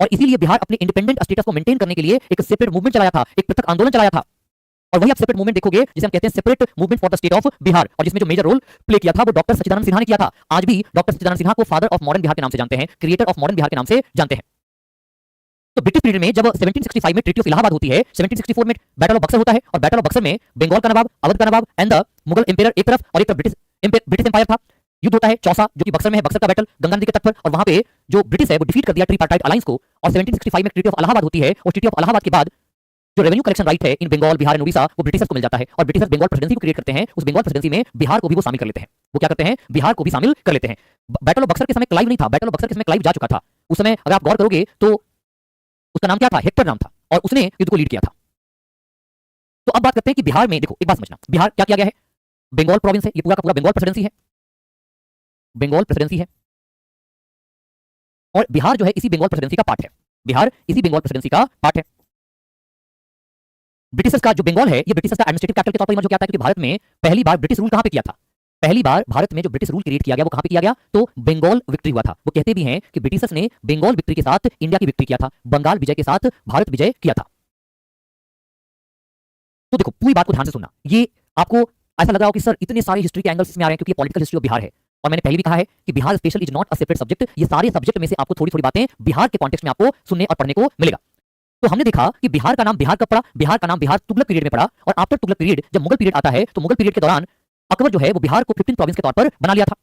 और इसीलिए बिहार अपने इंडिपेंडेंट स्टेटस को मेंटेन करने के लिए एक सेपरेट मूवमेंट चलाया था, एक पृथक आंदोलन चलाया था। और वही आप सेपरेट मूवमेंट देखोगे जिसे हम कहते हैं separate movement for the state of Bihar, और जिसमें जो मेजर रोल प्ले किया था वो डॉक्टर सच्चिदानंद सिन्हा ने किया था। आज भी डॉक्टर सच्चिदानंद सिन्हा को फादर ऑफ मॉडर्न बिहार के नाम से जानते हैं, क्रिएटर ऑफ मॉडर्न बिहार के नाम से जानते हैं। तो ब्रिटिश पीरियड में जब 1765 में ट्रीटी ऑफ इलाहाबाद होती है, 1764 में बैटल ऑफ बक्सर होता है, और बैटल ऑफ बक्सर में बंगाल का नवाब, अवध का नवाब एंड द मुगल एम्पायर एक तरफ, और एक तरफ ब्रिटिश एम्पायर था। युद्ध होता है चौसा, जो कि बक्सर में है, बक्सर का बैटल गंगा नदी के तट पर, और वहां पे जो ब्रिटिश है वो डिफीट कर दिया ट्रीपार्टाइट अलायंस को, और 1765 में ट्रीटी ऑफ इलाहाबाद होती है, और ट्रीटी ऑफ इलाहाबाद के बाद जो रेवेन्यू कलेक्शन राइट है इन बंगाल, बिहार एंड उड़ीसा वो ब्रिटिशर्स को मिल जाता है, और ब्रिटिशर्स बंगाल प्रेसिडेंसी को क्रिएट करते हैं। उस बंगाल प्रेसिडेंसी में बिहार को भी वो शामिल कर लेते हैं। वो क्या करते हैं, बिहार को भी शामिल कर लेते हैं। बैटल ऑफ बक्सर के समय क्लाइव नहीं था, बैटल ऑफ बक्सर के समय क्लाइव जा चुका था। उस समय अगर आप गौर करोगे तो उसका नाम क्या था, हेक्टर नाम था, और उसने युद्ध को लीड किया था। तो अब बात करते हैं कि बिहार में देखो, एक बात समझना, बिहार क्या किया गया है, बंगाल प्रोविंस है, ये पूरा का पूरा बंगाल प्रेसिडेंसी है, बंगाल प्रेसिडेंसी है, और बिहार जो है इसी बंगाल प्रेसिडेंसी का पार्ट है। बिहार इसी बंगाल प्रेसिडेंसी का पार्ट है। ब्रिटिशर्स का जो बंगाल है ये ब्रिटिशर्स का एडमिनिस्ट्रेटिव कैपिटल के तौर पर इमर्ज होकर आता है, क्योंकि भारत में पहली बार ब्रिटिश रूल कहां पे किया था, पहली बार भारत में जो ब्रिटिश रूल क्रिएट किया गया वो कहां पे किया गया, तो बंगाल विक्ट्री हुआ था। वो कहते भी हैं कि ब्रिटिशर्स ने बंगाल विक्ट्री के साथ इंडिया की विक्ट्री किया था, बंगाल विजय के साथ भारत विजय किया था। तो देखो पूरी बात को ध्यान से सुनना, ये आपको ऐसा लग रहा हो कि सर इतने सारे हिस्ट्री के एंगल्स इसमें आ रहे हैं क्योंकि पॉलिटिकल हिस्ट्री ऑफ बिहार है, और मैंने पहले भी कहा है कि Bihar special is not a separate subject. ये सारे सब्जेक्ट में से आपको थोड़ी थोड़ी बातें बिहार के कॉन्टेक्स्ट में आपको सुनने और पढ़ने को मिलेगा। तो हमने देखा कि बिहार का नाम बिहार कब पड़ा, बिहार का नाम बिहार तुगलक पीरियड में पड़ा, और आफ्टर तुगलक पीरियड जब मुगल पीरियड आता है तो मुगल पीरियड के दौरान अकबर जो है वो बिहार को 15 प्रोविंस के तौर पर बना लिया था।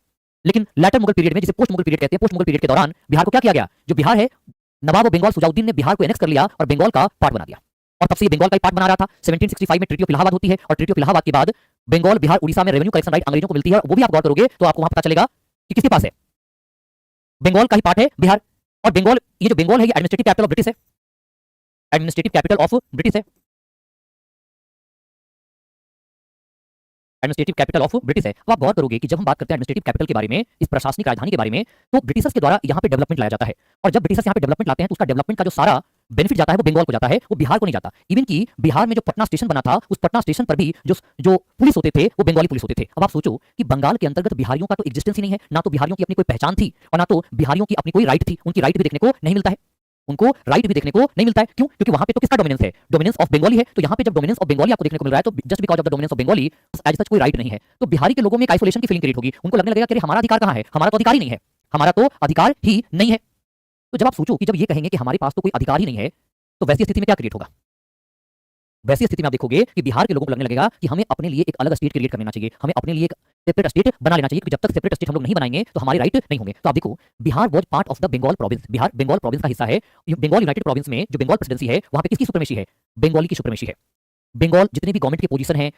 लेकिन लेटर मुगल पीरियड में, जिसे पोस्ट मुगल पीरियड कहते हैं, पोस्ट मुगल पीरियड के दौरान बिहार को क्या किया गया, जो बिहार है नवाब बंगाल सुजाउद्दीन ने बिहार को एनेक्स कर लिया और बंगाल का पार्ट बना दिया, और तब से ये बंगाल का पार्ट बना रहा था। 1765 में ट्रीटी ऑफ इलाहाबाद होती है, और ट्रीटी ऑफ इलाहाबाद के बाद बंगाल, बिहार, उड़ीसा में रेवेन्यू कलेक्शन राइट अंग्रेजों को मिलती है, और वो भी आप गौर करोगे तो आपको वहां पता चलेगा कि किसके पास है, बंगाल का ही पार्ट है बिहार। और बंगाल, ये जो बंगाल है ये एडमिनिस्ट्रेटिव कैपिटल ऑफ ब्रिटिश है, एडमिनिस्ट्रेटिव कैपिटल ऑफ ब्रिटिश है, एडमिनिस्ट्रेटिव कैपिटल ऑफ ब्रिटिश है। अब आप गौर करोगे कि जब हम बात करते हैं एडमिनिस्ट्रेटिव कैपिटल के बारे में, इस प्रशासनिक राजधानी के बारे में, तो ब्रिटिशर्स के द्वारा यहाँ पे डेवलपमेंट लाया जाता है, और जब ब्रिटिशर्स यहाँ पे डेवलपमेंट लाते हैं तो उसका डेवलपमेंट का जो सारा बेनिफिट जाता है वो बंगाल को जाता है, वो बिहार को नहीं जाता। इवन कि बिहार में जो पटना स्टेशन बना था, उस पटना स्टेशन पर भी जो जो पुलिस होते थे वो बंगाली पुलिस होते थे। अब आप सोचो कि बंगाल के अंतर्गत बिहारियों का तो एग्जिस्टेंस ही नहीं है, ना तो बिहारियों की अपनी कोई पहचान थी, और ना तो बिहारियों की अपनी कोई राइट थी, उनकी राइट भी देखने को नहीं मिलता है, उनको राइट भी देखने को नहीं मिलता है। क्यों? क्योंकि वहां पे तो किसका डोमिनेंस है, डोमिनेंस ऑफ बंगाली है। तो यहाँ पे जब डोमिनेंस ऑफ बंगाली आपको देखने को मिल रहा है, तो just because of the dominance of Bengali as such कोई राइट नहीं है, तो बिहारी के लोगों में एक आइसोलेशन की फीलिंग क्रिएट होगी। उनको लगने लगेगा कि हमारा अधिकार कहाँ है, हमारा तो अधिकार ही नहीं है, हमारा तो अधिकार ही नहीं है। तो जब आप सोचो कि जब ये कहेंगे कि हमारे पास तो कोई अधिकार ही नहीं है, तो वैसी स्थिति में क्या क्रिएट होगा, वैसी स्थिति में आप देखोगे कि बिहार के लोगों को लगने लगेगा कि हमें अपने लिए एक अलग स्टेट क्रिएट कर लेना चाहिए, हमें अपने लिए एक सेपरेट स्टेट बना लेना चाहिए, क्योंकि जब तक सेपरेट स्टेट हम लोग नहीं बनाएंगे तो हमारे राइट नहीं होंगे। तो आप देखो, Bihar was part of the Bengal province, Bihar Bengal province का हिस्सा है। बंगाल यूनाइटेड प्रोविंस में जो बंगाल प्रेसिडेंसी है वहां पे किसकी सुप्रीमेसी है, बंगाली की सुप्रीमेसी है। बंगाल जितने भी गवर्नमेंट की पोजीशन है,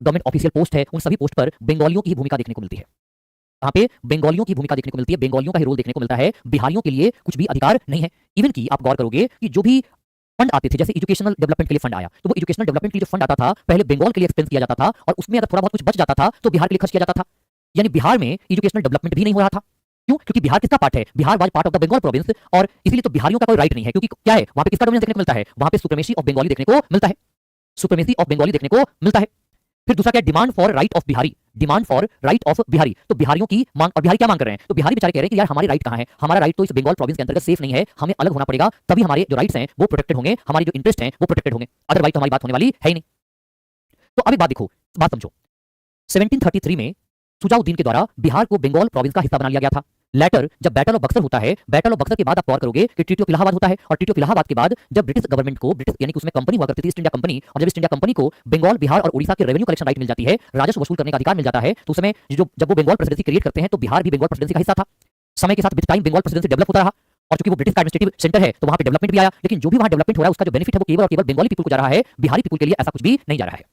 गवर्नमेंट ऑफिशियल पोस्ट है, उन सभी पोस्ट पर बंगालियों की ही भूमिका देखने को मिलती है। यहाँ पे बंगालियों की भूमिका देखने को मिलती है, बंगालियों का ही रोल देखने को मिलता है, बिहारियों के लिए कुछ भी अधिकार नहीं है। इवन की आप गौर करोगे कि जो भी फंड आते थे, जैसे एजुकेशनल डेवलपमेंट के लिए फंड आया, तो वो एजुकेशनल डेवलपमेंट के लिए जो फंड आता था पहले बंगाल के लिए एक्सपेंस किया जाता था, और उसमें अगर थोड़ा बहुत कुछ बच जाता था तो बिहार के लिए खर्च किया जाता था। यानी बिहार में एजुकेशनल डेवलपमेंट भी नहीं हो रहा था। क्यों? क्योंकि बिहार किसका पार्ट है, Bihar was part of the Bengal province, और इसीलिए तो बिहारियों का कोई राइट नहीं है, क्योंकि क्या है वहां पे किसका डोमिनेंस देखने को मिलता है, वहां पे सुप्रीमेसी ऑफ बंगाली देखने को मिलता है, सुप्रीमेसी ऑफ बंगाली देखने को मिलता है। फिर दूसरा क्या है, demand for right of Bihari, demand for right of Bihari. तो बिहारियों की मांग, और बिहारी क्या मांग कर रहे हैं, तो बिहारी बेचारे कह रहे हैं कि यार हमारी राइट कहाँ है, हमारा राइट तो इस बंगाल प्रोविंस के अंतर्गत सेफ नहीं है, हमें अलग होना पड़ेगा, तभी हमारे जो राइट्स हैं वो प्रोटेक्टेड होंगे, हमारी जो इंटरेस्ट हैं वो प्रोटेक्टेड होंगे, अदरवाइज तो हमारी बात होने वाली है ही नहीं। तो अब एक बात देखो, बात समझो, 1733 में सुजाउद्दीन के द्वारा बिहार को बंगाल प्रोविंस का हिस्सा बना लिया गया था। लेटर जब बैटल ऑफ बक्सर होता है, बैटल ऑफ बक्सर के बाद आप गौर करोगे कि ट्रीटी ऑफ इलाहाबाद होता है, और ट्रीटी ऑफ इलाहाबाद के बाद जब ब्रिटिश गवर्नमेंट को, ब्रिटिश यानी कि उसमें कंपनी हुआ करती थी ईस्ट इंडिया कंपनी, और जब ईस्ट इंडिया कंपनी को बंगाल, बिहार और उड़ीसा के रेवेन्यू कलेक्शन राइट मिल जाती है, राजस्व वसूल करने का अधिकार मिल जाता है, तो उस समय जब वो बंगाल प्रेसिडेंसी क्रिएट करते हैं तो बिहार भी बंगाल प्रेसिडेंसी का हिस्सा था। समय के साथ with time Bengal presidency develop होता रहा, और क्योंकि वो ब्रिटिश का एडमिनिस्ट्रेटिव सेंटर है तो वहां पे डेवलपमेंट भी आया, लेकिन जो भी वहां डेवलपमेंट हो रहा है उसका जो बेनिफिट है वो केवल और केवल बंगाली पीपल को जा रहा है, बिहारी पीपल के लिए ऐसा कुछ भी नहीं जा रहा है।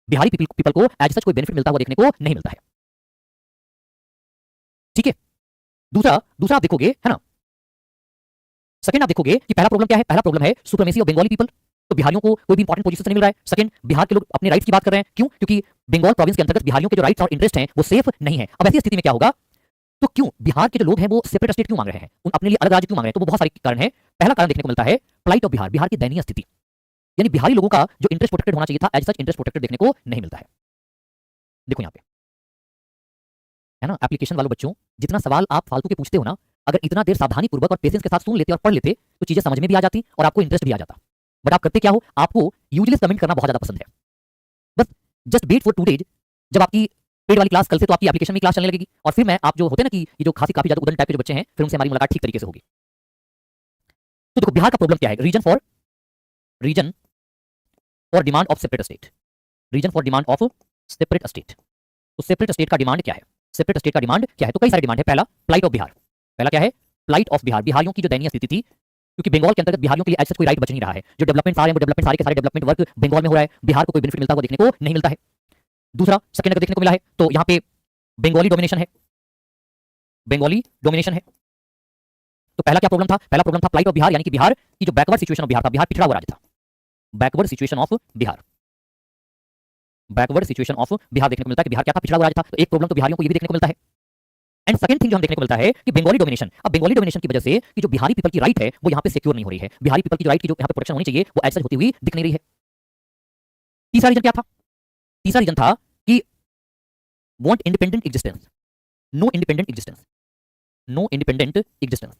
बिहारी पीपल को एज सच कोई बेनिफिट मिलता हुआ देखने को नहीं मिलता है। ठीक है, दूसरा आप देखोगे, है ना, सेकंड आप देखोगे कि पहला प्रॉब्लम क्या है, पहला प्रॉब्लम है सुप्रीमेसी ऑफ बंगाली पीपल, तो बिहारियों को कोई भी इंपॉर्टेंट पोजीशन नहीं मिल रहा है। सेकंड, बिहार के लोग अपने राइट्स की बात कर रहे हैं, क्यों? क्योंकि बंगाल प्रोविंस के अंतर्गत बिहारियों के जो राइट्स और इंटरेस्ट हैं वो सेफ नहीं है। अब ऐसी स्थिति में क्या होगा, तो क्यों बिहार के जो लोग हैं वो सेपरेट स्टेट क्यों मांग रहे हैं, उन अपने लिए अलग राज्य क्यों मांग रहे हैं, तो वो बहुत सारे कारण है। पहला कारण देखने को मिलता है प्लाइट ऑफ बिहार, बिहार की दयनीय स्थिति, यानी बिहारी लोगों का जो इंटरेस्ट प्रोटेक्टेड होना चाहिए था, एज सच इंटरेस्ट प्रोटेक्टेड देखने को नहीं मिलता है। देखो यहाँ पे, है ना, एप्लीकेशन वालों बच्चों, जितना सवाल आप फालतू के पूछते हो ना, अगर इतना देर सावधानी पूर्वक और पेशेंस के साथ सुन लेते और पढ़ लेते तो चीजें समझ में भी आ जाती और आपको इंटरेस्ट भी आ जाता। बट आप करते क्या हो, आपको यूजलेस कमेंट करना बहुत ज्यादा पसंद है। जस्ट वेट फॉर 2 डेज, जब आपकी पेड वाली क्लास कल से तो आपकी एप्लीकेशन में क्लास चलने लगेगी और फिर मैं आप जो होते हैं ना कि ये जो काफी ज्यादा उदन टाइप के जो बच्चे हैं, फिर उनसे हमारी मुलाकात ठीक तरीके से होगी। तो देखो बिहार का प्रॉब्लम क्या है, reason for demand of separate state, reason for demand of separate state. तो सेपरेट स्टेट का डिमांड क्या है, सेपरेट स्टेट का डिमांड क्या है? तो कई सारे डिमांड है। पहला प्लाइट ऑफ बिहार, पहला क्या है? प्लाइट ऑफ बिहार, बिहारियों की जो दयनीय स्थिति थी, क्योंकि बंगाल के अंतर्गत बिहारियों के लिए ऐसा कोई राइट बच नहीं रहा है। जो डेवलपमेंट सारे के सारे डेवलपमेंट वर्क बंगाल में हो रहा है, बिहार को कोई बेनिफिट मिलता हुआ देखने को नहीं मिलता है। दूसरा सेकंड अगर देखने को मिला है तो यहाँ पे बंगाली डोमिनेशन है, बंगाली डोमिनेशन है। तो पहला क्या प्रॉब्लम था? पहला प्रॉब्लम था प्लाइट ऑफ बिहार, यानी कि बिहार की जो बैकवर्ड सिचुएशन ऑफ बिहार था, बिहार पिछड़ा हुआ राज्य था, backward situation of Bihar, backward situation of Bihar देखने को मिलता है कि बिहार क्या था? पिछड़ा हुआ राज्य था। तो एक प्रॉब्लम तो बिहारियों को ये भी देखने को मिलता है। एंड सेकंड थिंग जो हम देखने को मिलता है कि बंगाली डोमिनेशन, अब बंगाली डोमिनेशन की वजह से कि जो बिहारी पीपल की राइट है वो यहाँ पे सिक्योर नहीं हो रही है, बिहारी पीपल की राइट की जो यहाँ पे प्रोटेक्शन होनी चाहिए वो ऐसा होती हुई दिख नहीं रही है। तीसरा रीजन क्या था? तीसरा रीजन था कि want independent existence, no independent existence, no independent existence.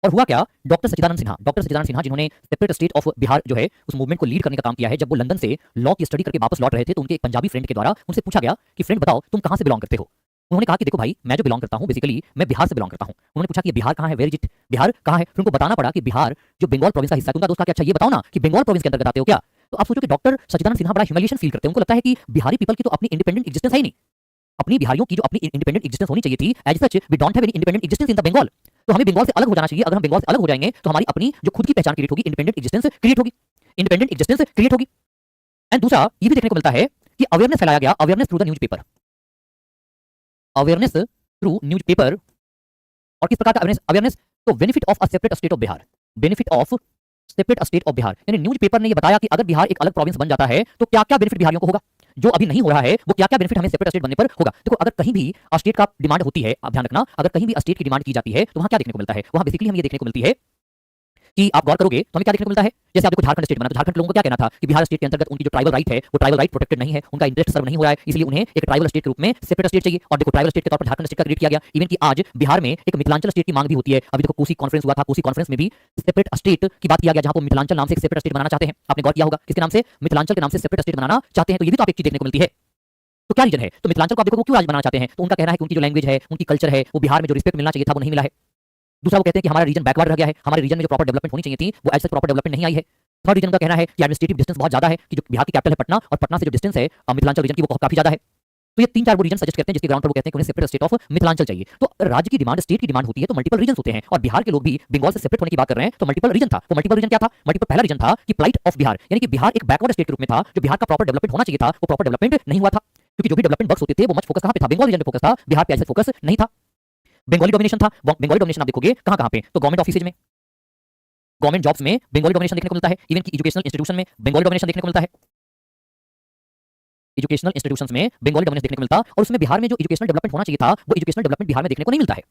और हुआ क्या? डॉक्टर सच्चिदानंद सिन्हा जिन्होंने सेपरेट स्टेट ऑफ बिहार जो है उस मूवमेंट को लीड करने का काम किया है, जब वो लंदन से लॉ की स्टडी करके वापस लौट रहे थे तो उनके एक पंजाबी फ्रेंड के द्वारा उनसे पूछा गया कि फ्रेंड बताओ तुम कहां से बिलोंग करते हो? उन्होंने कहा कि देखो भाई मैं जो बिलोंग करता हूं बेसिकली मैं बिहार से बिलोंग करता हूं। उन्होंने पूछा कि बिहार कहां है, वेयर इज इट, बिहार कहां है? फिर उनको बताना पड़ा कि बिहार जो बंगाल प्रोविंस का हिस्सा है। उनका दोस्त कहा कि अच्छा ये बताओ ना कि बंगाल प्रोविंस के अंतर्गत आते हो क्या? तो आप सोचो कि डॉक्टर सच्चिदानंद सिन्हा बड़ा ह्यूमिलिएशन फील करते हैं। उनको लगता है कि बिहारी पीपल की तो अपनी इंडिपेंडेंट एग्जिस्टेंस है ही नहीं, अपनी बिहारियों की जो अपनी इंडिपेंडेंट एग्जिस्टेंस होनी चाहिए थी, as such we don't have any independent existence in the Bengal. तो हमें बंगाल से अलग हो जाना चाहिए। अगर हम बंगाल से अलग हो जाएंगे तो हमारी अपनी जो खुद की पहचान क्रिएट होगी, इंडिपेंडेंट एग्जिस्टेंस क्रिएट होगी, इंडिपेंडेंट एग्जिस्टेंस क्रिएट होगी। एंड दूसरा ये भी देखने को मिलता है कि अवेयरनेस फैलाया गया, awareness through the newspaper, awareness through newspaper. और किस प्रकार का अवेयरनेस? अवेयरनेस तो benefit of a separate state of Bihar, benefit of separate state of Bihar, यानी न्यूज़पेपर ने ये बताया कि अगर बिहार एक अलग प्रोविंस बन जाता है तो क्या क्या बेनिफिट बिहारियों को होगा, जो अभी नहीं हो रहा है वो क्या क्या बेनिफिट हमें सेपरेट स्टेट बनने पर होगा। देखो अगर कहीं भी स्टेट का डिमांड होती है, आप ध्यान रखना, अगर कहीं भी स्टेट की डिमांड की जाती है तो वहां क्या देखने को मिलता है? वहां बेसिकली हमें ये देखने को मिलती है कि आप गौर करोगे तो हमें क्या देखने को मिलता है? जैसे आप देखो झारखंड स्टेट बना, तो झारखंड लोगों का क्या कहना था कि बिहार स्टेट के अंतर्गत उनकी जो ट्राइबल राइट है वो ट्राइबल राइट प्रोटेक्टेड नहीं है, उनका इंटरेस्ट सर्व नहीं हो रहा है, इसलिए उन्हें एक ट्राइबल स्टेट के रूप में सेपरेट स्टेट चाहिए। और देखो ट्राइबल स्टेट के तौर पर झारखंड स्टेट का क्रिएट किया गया। इवन कि आज बिहार में एक मिथिलांचल स्टेट की मांग भी होती है। अभी देखो कोसी कॉन्फ्रेंस हुआ था, कोसी कॉन्फ्रेंस में भी सेपरेट स्टेट की बात किया गया, जहां पर मिथिलांचल नाम से एक सेपरेट स्टेट बनाना चाहते हैं। आपने गौर किया होगा किसके नाम से? मिथिलांचल के नाम से सेपरेट स्टेट बनाना चाहते हैं। तो ये भी तो आप एक चीज देखने को मिलती है। तो क्या रीजन है? तो मिथिलांचल को आप देखो वो क्यों आज बनाना चाहते हैं? तो उनका कहना है कि उनकी जो लैंग्वेज है, उनकी कल्चर है, वो बिहार में जो रिस्पेक्ट मिलना चाहिए था वो नहीं मिला है। दूसरा वो कहते हैं कि हमारा रीजन बैकवर्ड रह गया है, हमारे रीजन में जो प्रॉपर डेवलपमेंट होनी चाहिए थी वो ऐसे प्रॉपर डेवलपमेंट नहीं आई है। थर्ड रीजन का कहना है कि एडमिनिस्ट्रेटिव डिस्टेंस बहुत ज्यादा है, कि जो बिहार की कैपिटल है पटना और पटना से जो डिस्टेंस है मिथिलांचल रीजन की वो काफी ज्यादा है। तो ये तीन चार वो रीजन सजेस्ट करते हैं जिसके ग्राउंड पर वो कहते हैं कि उन्हें सेपरेट स्टेट ऑफ मिथिलांचल चाहिए। तो राज्य की डिमांड, स्टेट की डिमांड होती है तो मल्टीपल रीजन होते हैं, और बिहार के लोग भी बंगाल से सेपरेट होने की बात कर रहे हैं तो मल्टीपल रीजन था। वो मल्टीपल रीजन क्या था? मल्टीपल पहला रीजन था कि प्लाइट ऑफ बिहार, यानी कि बिहार एक बैकवर्ड स्टेट के रूप में था, जो बिहार का प्रॉपर डेवलपमेंट होना चाहिए था वो प्रॉपर डेवलपमेंट नहीं हुआ था, क्योंकि जो भी डेवलपमेंट वर्क्स होते थे वो मच फोकस कहां पे था? बंगाल रीजन पे फोकस था, बिहार पे ऐसे फोकस नहीं था। बंगाली डोमिनेशन था। बंगाली डोमिनेशन आप देखोगे कहां कहां पे? तो गवर्नमेंट ऑफिसेज में, गवर्नमेंट जॉब्स में बंगाली डोमिनेशन देखने को मिलता है। इवन कि एजुकेशनल इंस्टीट्यूशन में बंगाली डोमिनेशन देखने को मिलता है, एजुकेशनल इंस्टीट्यूशंस में बंगाली डोमिनेशन देखने को मिलता, और उसमें बिहार में जो एजुकेशनल डेवलपमेंट होना चाहिए था वो एजुकेशनल डेवलपमेंट बिहार में देखने को नहीं मिलता है।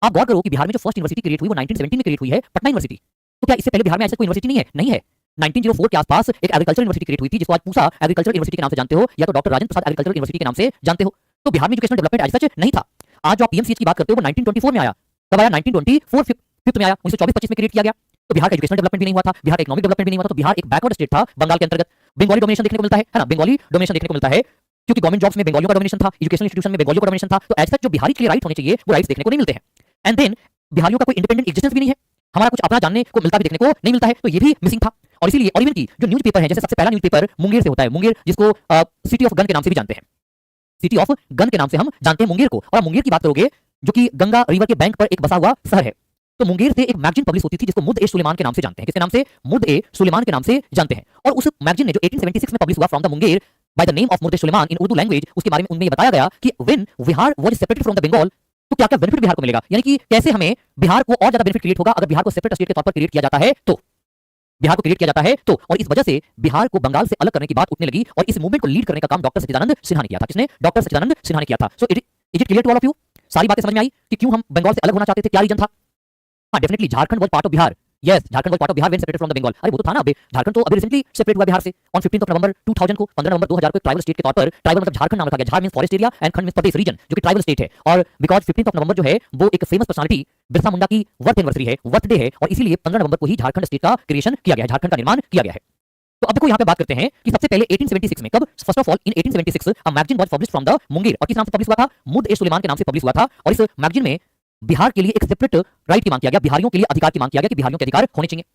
आप गौर करो कि बिहार में जो फर्स्ट यूनिवर्सिटी क्रिएट हुई वो 1917 में क्रिएट हुई है, पटना यूनिवर्सिटी। तो क्या इससे पहले बिहार में ऐसा कोई यूनिवर्सिटी नहीं है? नहीं है। 1904 के आसपास एक एग्रीकल्चर यूनिवर्सिटी क्रिएट हुई थी, जिसको आज पूसा एग्रीकल्चर यूनिवर्सिटी के नाम से जानते हो, या तो doctor Rajendra Prasad agriculture university के नाम से जानते हो। तो बिहार में एजुकेशनल डेवलपमेंट ऐसा सच नहीं था। आज जो आप पीएमसीएच की बात करते हो वो 1924 में आया। कब आया? 1924 फिफ्थ में आया, 1924-25 में क्रिएट किया गया। तो बिहार का एजुकेशनल डेवलपमेंट भी नहीं हुआ था, बिहार का इकोनॉमिक डेवलपमेंट भी नहीं हुआ था, तो बिहार एक बैकवर्ड स्टेट था बंगाल के अंतर्गत। बंगाली डोमिनेशन देखने को मिलता है ना, बंगाली डोमिनेशन देखने को मिलता है, क्योंकि गवर्नमेंट जॉब्स में बंगालियों का डोमिनेशन था, एजुकेशनल इंस्टीट्यूशन में बंगालियों का डोमिनेशन था। तो ऐसा जो बिहारी के लिए राइट होने चाहिए वो राइट्स देखने को नहीं मिलते हैं। एंड देन बिहारियों का कोई इंडिपेंडेंट एग्जिस्टेंस भी नहीं है, हमारा कुछ अपना जानने को मिलता भी देखने को नहीं मिलता है, तो ये भी मिसिंग था। और इसीलिए और इवन की जो न्यूज़पेपर है, जैसे सबसे पहला न्यूज़पेपर मुंगेर से होता है, मुंगेर जिसको सिटी ऑफ गन के नाम से भी जानते हैं, सिटी ऑफ गन के नाम से हम जानते हैं मुंगेर को। और मुंगेर की बात करोगे जो कि गंगा रिवर के बैंक पर एक बसा हुआ शहर है, तो मुंगेर से एक मैगजीन पब्लिश होती थी जिसको मुद्द ए सुलेमान के नाम से जानते हैं। किसके नाम से? मुद्द ए सुलेमान के नाम से जानते हैं। और उस मैगजीन ने जो 1876 में पब्लिश हुआ from the Munger by the name of Murgh e Sulaiman in Urdu language, उसके बारे में उनमें ये बताया गया कि when Bihar was separated from the Bengal, तो क्या क्या बेनिफिट बिहार को मिलेगा, यानी कि कैसे हमें बिहार को और ज्यादा बेनिफिट क्रिएट होगा अगर बिहार को सेपरेट स्टेट के तौर पर क्रिएट किया जाता है तो, बिहार को क्रिएट किया जाता है तो। और इस वजह से बिहार को बंगाल से अलग करने की बात उठने लगी, और इस मूवमेंट को लीड करने का काम डॉक्टर सच्चिदानंद सिन्हा ने किया था। किसने? डॉक्टर सच्चिदानंद सिन्हा ने किया था। So is it clear to all of you? सारी बातें समझ में आई कि क्यों हम बंगाल से अलग होना चाहते थे, क्या रीजन था? हाँ definitely Jharkhand was part of Bihar. Yes, Jharkhand was part of Bihar when separated from the Bengal. अरे वो तो था ना, अबे झारखंड तो अभी रिसेंटली सेपरेट हुआ बिहार से ऑन 15 नवंबर 2000 को, 15 नवंबर 2000 को एक ट्राइबल स्टेट के तौर पर, ट्राइबल मतलब झारखंड नाम रखा गया। झार मींस फॉरेस्ट एरिया एंड खंड मींस प्रदेश रीजन, जो कि ट्राइबल स्टेट है। और बिकॉज 15 नवंबर जो है वो एक फेमस पर्सनालिटी बिरसा मुंडा की बर्थ एनिवर्सरी है, बर्थडे है, और इसीलिए 15 नवंबर को ही झारखंड स्टेट का क्रिएशन किया गया है, झारखंड का निर्माण किया गया है। तो अब देखो यहाँ पे बात करते हैं कि सबसे पहले 1876 में, कब, first of all in 1876 a magazine was published from the Munger, और किस नाम से पब्लिश हुआ था, मुद ए सुलेमान के नाम से पब्लिश हुआ था। और इस मैगजीन में बिहार के लिए एक सेपरेट राइट की मांग किया गया, बिहारियों के लिए अधिकार की मांग किया गया कि बिहारियों के अधिकार होने चाहिए।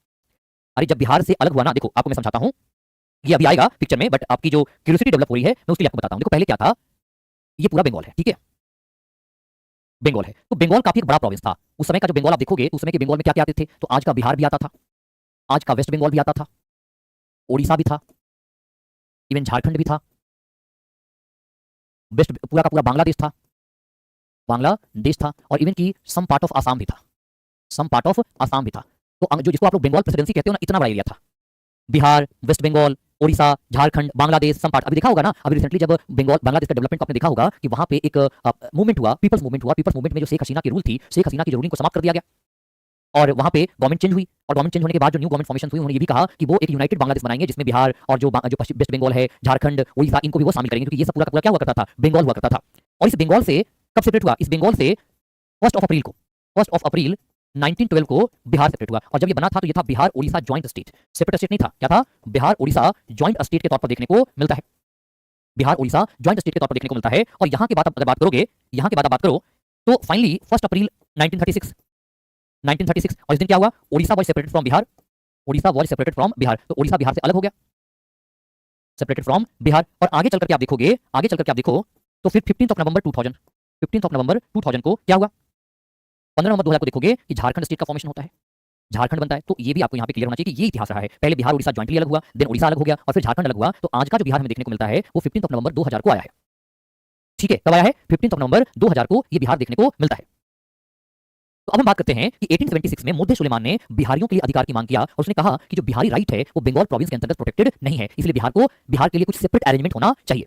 अरे जब बिहार से अलग हुआ ना, देखो आपको मैं समझाता हूं, ये अभी आएगा पिक्चर में, बट आपकी जो क्यूरियोसिटी डेवलप हो रही है मैं उसके लिए आपको बताता हूं। देखो पहले क्या था, ये पूरा बंगाल है, ठीक है, बंगाल है। तो बंगाल काफी एक बड़ा प्रोविंस था उस समय का। जो बंगाल आप देखोगे तो उस समय के बंगाल में क्या क्या आते थे, तो आज का बिहार भी आता था, आज का वेस्ट बंगाल भी आता था, ओडिशा भी था, इवन झारखंड भी था, वेस्ट पूरा का पूरा बांग्लादेश था, बांग्लादेश था, और इवन की सम पार्ट ऑफ आसाम भी था, सम पार्ट ऑफ आसाम भी था। तो जो जिसको आप लोग बंगाल प्रेसिडेंसी कहते हो ना, इतना बड़ा एरिया था, Bihar, West Bengal, Odisha, Jharkhand, Bangladesh, some part. अभी देखा होगा ना, अभी रिसेंटली जब बंगाल बांग्लादेश का डेवलपमेंट आपने देखा होगा कि वहां पे एक मूवमेंट हुआ, पीपल्स मूवमेंट हुआ। पीपल्स मूवमेंट में जो शेख हसीना की रूल थी, शेख हसीना की जो रूलिंग को समाप्त कर दिया गया, और वहां पे गवर्नमेंट चेंज हुई, और गवर्नमेंट चेंज होने के बाद जो न्यू गवर्नमेंट फॉर्मेशन हुई, उन्होंने ये भी कहा कि वो एक यूनाइटेड बांग्लादेश बनाएंगे, जिसमें बिहार और जो वेस्ट बंगाल है, झारखंड, ओडिशा, इनको भी वो शामिल करेंगे, क्योंकि ये सब पूरा का पूरा क्या हुआ करता था, बंगाल हुआ करता था। और इस बंगाल से कब सेपरेट हुआ, इस बंगाल से 1 अप्रैल 1912 को बिहार सेपरेट हुआ। और जब ये बना था तो ये था Bihar Odisha joint state, separate state नहीं था। क्या था, बिहार ओडिशा जॉइंट स्टेट के तौर पर देखने को मिलता है, बिहार ओडिशा जॉइंट स्टेट के तौर पर देखने को मिलता है। और यहाँ के बाद अगर बात करोगे, यहाँ के बाद आप बात करो तो फाइनली 1 अप्रैल 1936, और इस दिन क्या हुआ, Odisha was separated from Bihar, Odisha was separated from Bihar. तो ओडिशा बिहार से अलग हो गया, सेपरेटेड फ्रॉम बिहार। और आगे चलकर के आप देखोगे, आगे चलकर के आप देखो तो फिर 15 नवंबर 2000 को क्या हुआ, 15 नवंबर 2000 को देखोगे कि झारखंड स्टेट का फॉर्मेशन होता है, झारखंड बनता है। तो ये भी आपको यहाँ पे क्लियर होना चाहिए कि ये इतिहास रहा है, पहले बिहार ओडिशा जॉइंटली अलग हुआ, देन ओडिशा अलग हो गया, और फिर झारखंड अलग हुआ। तो आज का जो बिहार हमें देखने को मिलता है वो 15 नवंबर 2000 को आया है, ठीक है, कब आया है, 15 नवंबर 2000 को ये बिहार देखने को मिलता है। तो अब हम बात करते हैं कि 1876 में मुद्दे सुलेमान ने बिहारियों के लिए अधिकार की मांग किया, और उसने कहा कि जो बिहारी राइट है वो बंगाल प्रोविंस के अंतर्गत प्रोटेक्टेड नहीं है, इसलिए बिहार के लिए कुछ सेपरेट अरेंजमेंट होना चाहिए।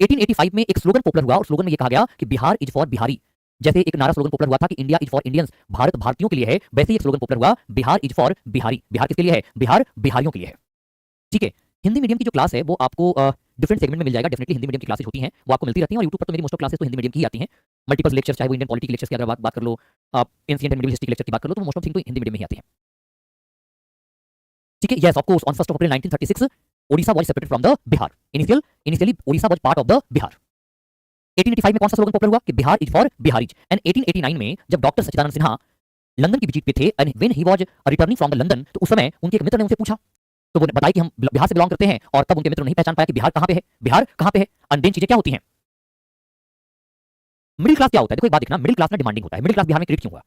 1885 में एक स्लोगन पॉपुलर हुआ, और स्लोगन में ये कहा गया कि बिहार इज फॉर बिहारी। जैसे एक नारा स्लोगन पॉपुलर हुआ था कि India is for Indians, Bharat भारतीयों के लिए है, वैसे ही एक स्लोगन पॉपुलर हुआ, बिहार इज फॉर बिहारी। बिहार किसके लिए है, बिहार बिहारियों के लिए है, ठीक है। हिंदी मीडियम की जो क्लास है वो आपको डिफरेंट सेगमेंट में मिल जाएगा, डेफिनेटली हिंदी मीडियम की क्लासेस होती हैं, वो आपको मिलती रहती हैं, और यूट्यूब पर तो मेरी मोस्ट ऑफ क्लासेस तो हिंदी मीडियम की ही आती हैं। मल्टीपल लेक्चर्स, चाहे वो इंडियन पॉलिटी के लेक्चर्स की अगर बात कर लो, आप एंशिएंट एंड मिडिवल हिस्ट्री के लेक्चर की बात कर लो, तो मोस्ट ऑफ थिंग तो हिंदी मीडियम में ही आती है, ठीक है। Yes of course, on 1 April 1936 Odisha was separated from the Bihar. Initially Odisha was part of the Bihar. 1885 में कौन सा स्लोगन पॉपुलर हुआ कि Bihar is for Bihari's. And 1889 में जब डॉक्टर सच्चिदानंद सिन्हा लंदन की विजिट पे थे, and when he was returning from the London, तो उस समय उनके एक मित्र ने उनसे पूछा, तो वो बताया कि हम बिहार से बिलोंग करते हैं, और तब उनके मित्र नहीं पहचान पाया कि बिहार कहाँ पे है, बिहार कहाँ पे है। अनडेन चीजें क्या होती हैं, मिडिल क्लास क्या होता है, देखो एक बात देखना, मिडिल क्लास ना डिमांडिंग होता है। मिडिल क्लास बिहार में क्रिएट क्यों हुआ,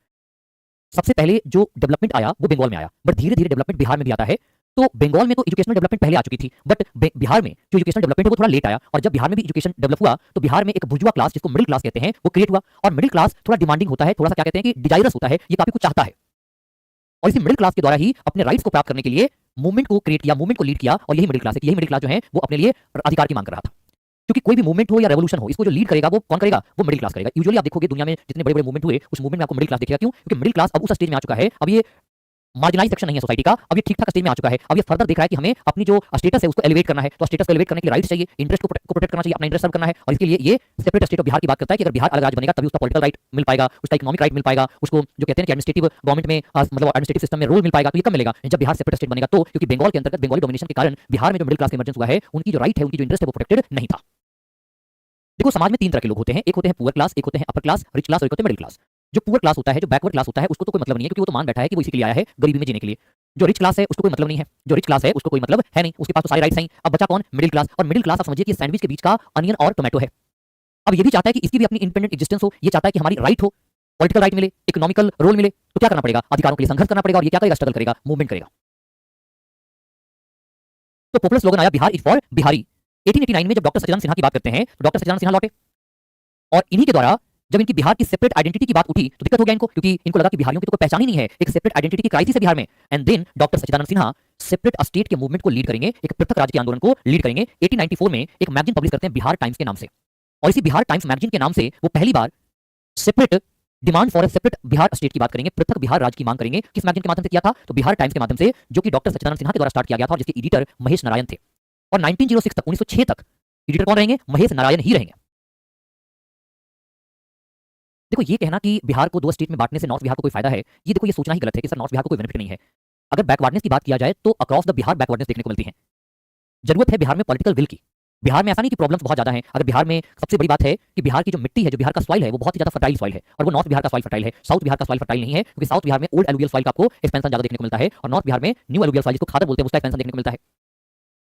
सबसे पहले जो डेवलपमेंट आया वो बंगाल में आया, बट धीरे धीरे डेवलपमेंट बिहार में भी आता है। तो बंगाल में तो एजुकेशनल डेवलपमेंट पहले आ चुकी थी, बट बिहार में जो एजुकेशनल डेवलपमेंट है वो थोड़ा लेट आया, और जब बिहार में भी एजुकेशन डेवलप हुआ तो बिहार में एक बुर्जुआ क्लास, जिसको मिडिल क्लास कहते हैं, वो क्रिएट हुआ। और मिडिल क्लास थोड़ा डिमांडिंग होता है, थोड़ा सा क्या कहते हैं कि डिजायरस होता है, ये काफी कुछ चाहता है, और इसी मिडिल क्लास के द्वारा ही अपने राइट्स को प्राप्त करने के लिए मूवमेंट को क्रिएट किया, मूवमेंट को लीड किया। और यही मिडिल क्लास है, यही मिडिल क्लास जो है वो अपने लिए अधिकार की मांग कर रहा था, क्योंकि कोई भी मूवमेंट हो या रेवोल्यूशन हो, इसको जो लीड करेगा वो कौन करेगा, वो मिडिल क्लास करेगा। यूजुअली आप देखोगे दुनिया में जितने बड़े बड़े मूवमेंट हुए, उस मूवमेंट में आपको मिडिल क्लास दिखेगा। क्यों, क्योंकि मिडिल क्लास अब उस स्टेज में आ चुका है, अब ये मार्जिनाइज सेक्शन नहीं है सोसाइटी का, अब ये ठीक ठाक स्टेज में आ चुका है। अब ये फर्दर देख रहा है कि हमें अपनी जो स्टेटस है उसको एलिवेट करना है, तो स्टेटस को एलिवेट करने के लिए राइट्स चाहिए, इंटरेस्ट को प्रोटेक्ट करना चाहिए, अपना इंटरेस्ट सर्व करना है। और इसके लिए ये सेपरेट स्टेट ऑफ बिहार की बात करता है कि अगर बिहार अलग राज्य बनेगा तभी उसका पॉलिटिकल राइट मिल पाएगा, उसका इकोनॉमिक राइट मिल पाएगा, उसको जो कहते हैं कि एडमिनिस्ट्रेटिव गवर्नमेंट में मतलब एडमिनिस्ट्रेटिव सिस्टम में रोल मिल पाएगा। तो ये कब मिलेगा, जब बिहार सेपरेट स्टेट बनेगा। तो क्योंकि बंगाल के अंतर्गत बंगाली डोमिनेशन के कारण बिहार में जो मिडिल क्लास का इमर्जेंस हुआ है, उनकी जो राइट है, उनकी जो इंटरेस्ट है वो प्रोटेक्टेड नहीं था। देखो समाज में तीन तरह के लोग होते हैं, एक होते हैं पुअर क्लास, एक होते हैं अपर क्लास, रिच क्लास, और एक होते हैं मिडिल क्लास। जो पुअर क्लास होता है, जो बैकवर्ड क्लास होता है, उसको तो कोई मतलब नहीं है, क्योंकि वो तो मान बैठा है कि वो इसी के लिए आया है, गरीबी में जीने के लिए। जो रिच क्लास है उसको कोई मतलब नहीं है, जो रिच क्लास है उसको कोई मतलब है नहीं, उसके पास तो सारे राइट्स हैं। अब बचा कौन, मिडिल क्लास। और मिडिल क्लास आप समझिए कि सैंडविच के बीच का अनियन और टोमेटो है। अब ये भी चाहता है कि इसकी भी अपनी इंडिपेंडेंट एग्जिस्टेंस हो, ये चाहता है कि हमारी राइट हो, पॉलिटिकल राइट मिले, इकोनॉमिकल रोल मिले। तो क्या करना पड़ेगा, अधिकारों के लिए संघर्ष करना पड़ेगा, और ये क्या करेगा, स्ट्रगल करेगा, मूवमेंट करेगा। तो पॉपुलर स्लोगन आया बिहार इज फॉर बिहारी। 1889 में जब डॉक्टर सच्चिदानंद सिन्हा की बात करते हैं, तो डॉक्टर सच्चिदानंद सिन्हा लौटे, और इन्हीं के द्वारा जब इनकी बिहार की सेपरेट आइडेंटिटी की बात उठी तो दिक्कत हो गया इनको, क्योंकि इनको लगा कि बिहारियों की तो कोई पहचान ही नहीं है, एक सेपरेट आइडेंटिटी की क्राइसिस है बिहार में। And then doctor Sachchidanand Sinha separate state के मूवमेंट को लीड करेंगे, एक पृथक राज्य के आंदोलन को लीड करेंगे। 1894 में एक मैगजीन पब्लिश करते हैं बिहार टाइम्स के नाम से, और इसी बिहार टाइम्स मैगजीन के नाम से वो पहली बार separate demand for separate Bihar state की बात करेंगे, पृथक बिहार राज्य की मांग करेंगे। किस मैगजीन के माध्यम से किया था, तो बिहार टाइम्स के माध्यम से, जो कि डॉक्टर सच्चिदानंद सिन्हा के द्वारा स्टार्ट किया गया था, और जिसके एडिटर महेश नारायण थे। और 1906 तक, 1906 तक एडिटर कौन रहेंगे, महेश नारायण ही रहेंगे। देखो ये कहना कि बिहार को दो स्टेट में बांटने से नॉर्थ बिहार को कोई फायदा है, ये देखो ये सोचना ही गलत है कि सर नॉर्थ बिहार को कोई बेनिफिट नहीं है। अगर बैकवर्डनेस की बात किया जाए तो अक्रॉस द बिहार बैकवर्डनेस देखने को मिलती है। जरूरत है बिहार में पॉलिटिकल विल की। बिहार में ऐसा नहीं कि प्रॉब्लम्स बहुत ज्यादा हैं। अगर बिहार में सबसे बड़ी बात है कि बिहार की जो मिट्टी है, जो बिहार का सॉइल है, वो बहुत ही ज्यादा फर्टाइल सॉइल है, और वो नॉर्थ बिहार का सॉइल फर्टाइल है, साउथ बिहार का सॉइल फर्टाइल नहीं है, क्योंकि साउथ बिहार में ओल्ड एलुवियल सॉइल का आपको एक्सपेंशन ज्यादा देखने को मिलता है, और नॉर्थ बिहार में न्यू एलुवियल सॉइल जिसको खादर बोलते हैं उसका एक्सपेंशन देखने को मिलता है।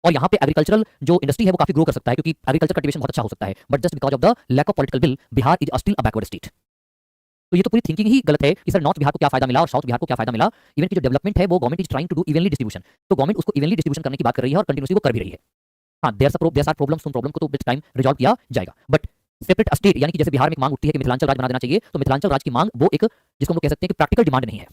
और यहाँ पे एग्रीकल्चरल जो इंडस्ट्री है वो काफी ग्रो कर सकता है, क्योंकि एग्रीकल्चर कल्टीवेशन बहुत अच्छा हो सकता है, but just because of the lack of political will Bihar is still a backward state. तो ये तो पूरी थिंकिंग ही गलत है कि सर नॉर्थ बिहार को क्या फायदा मिला और साउथ बिहार को क्या फायदा मिला। इवन की जो डेवलपमेंट है वो government is trying to do evenly distribution, तो गवर्नमेंट उसको इवनली डिस्ट्रीब्यूशन करने की बात कर रही है और कंटिन्यूसली वो कर भी रही है। हाँ, देयर आर प्रॉब्लम्स, उन प्रॉब्लम को तो विद टाइम रिजॉल्व किया जाएगा, बट सेपरेट स्टेट यानी कि जैसे बिहार में एक मांग उठती है कि मिथिलांचल राज्य बना देना चाहिए, तो मिथिलांचल राज्य की मांग वो एक जिसको हम लोग कह सकते हैं कि प्रैक्टिकल डिमांड नहीं है,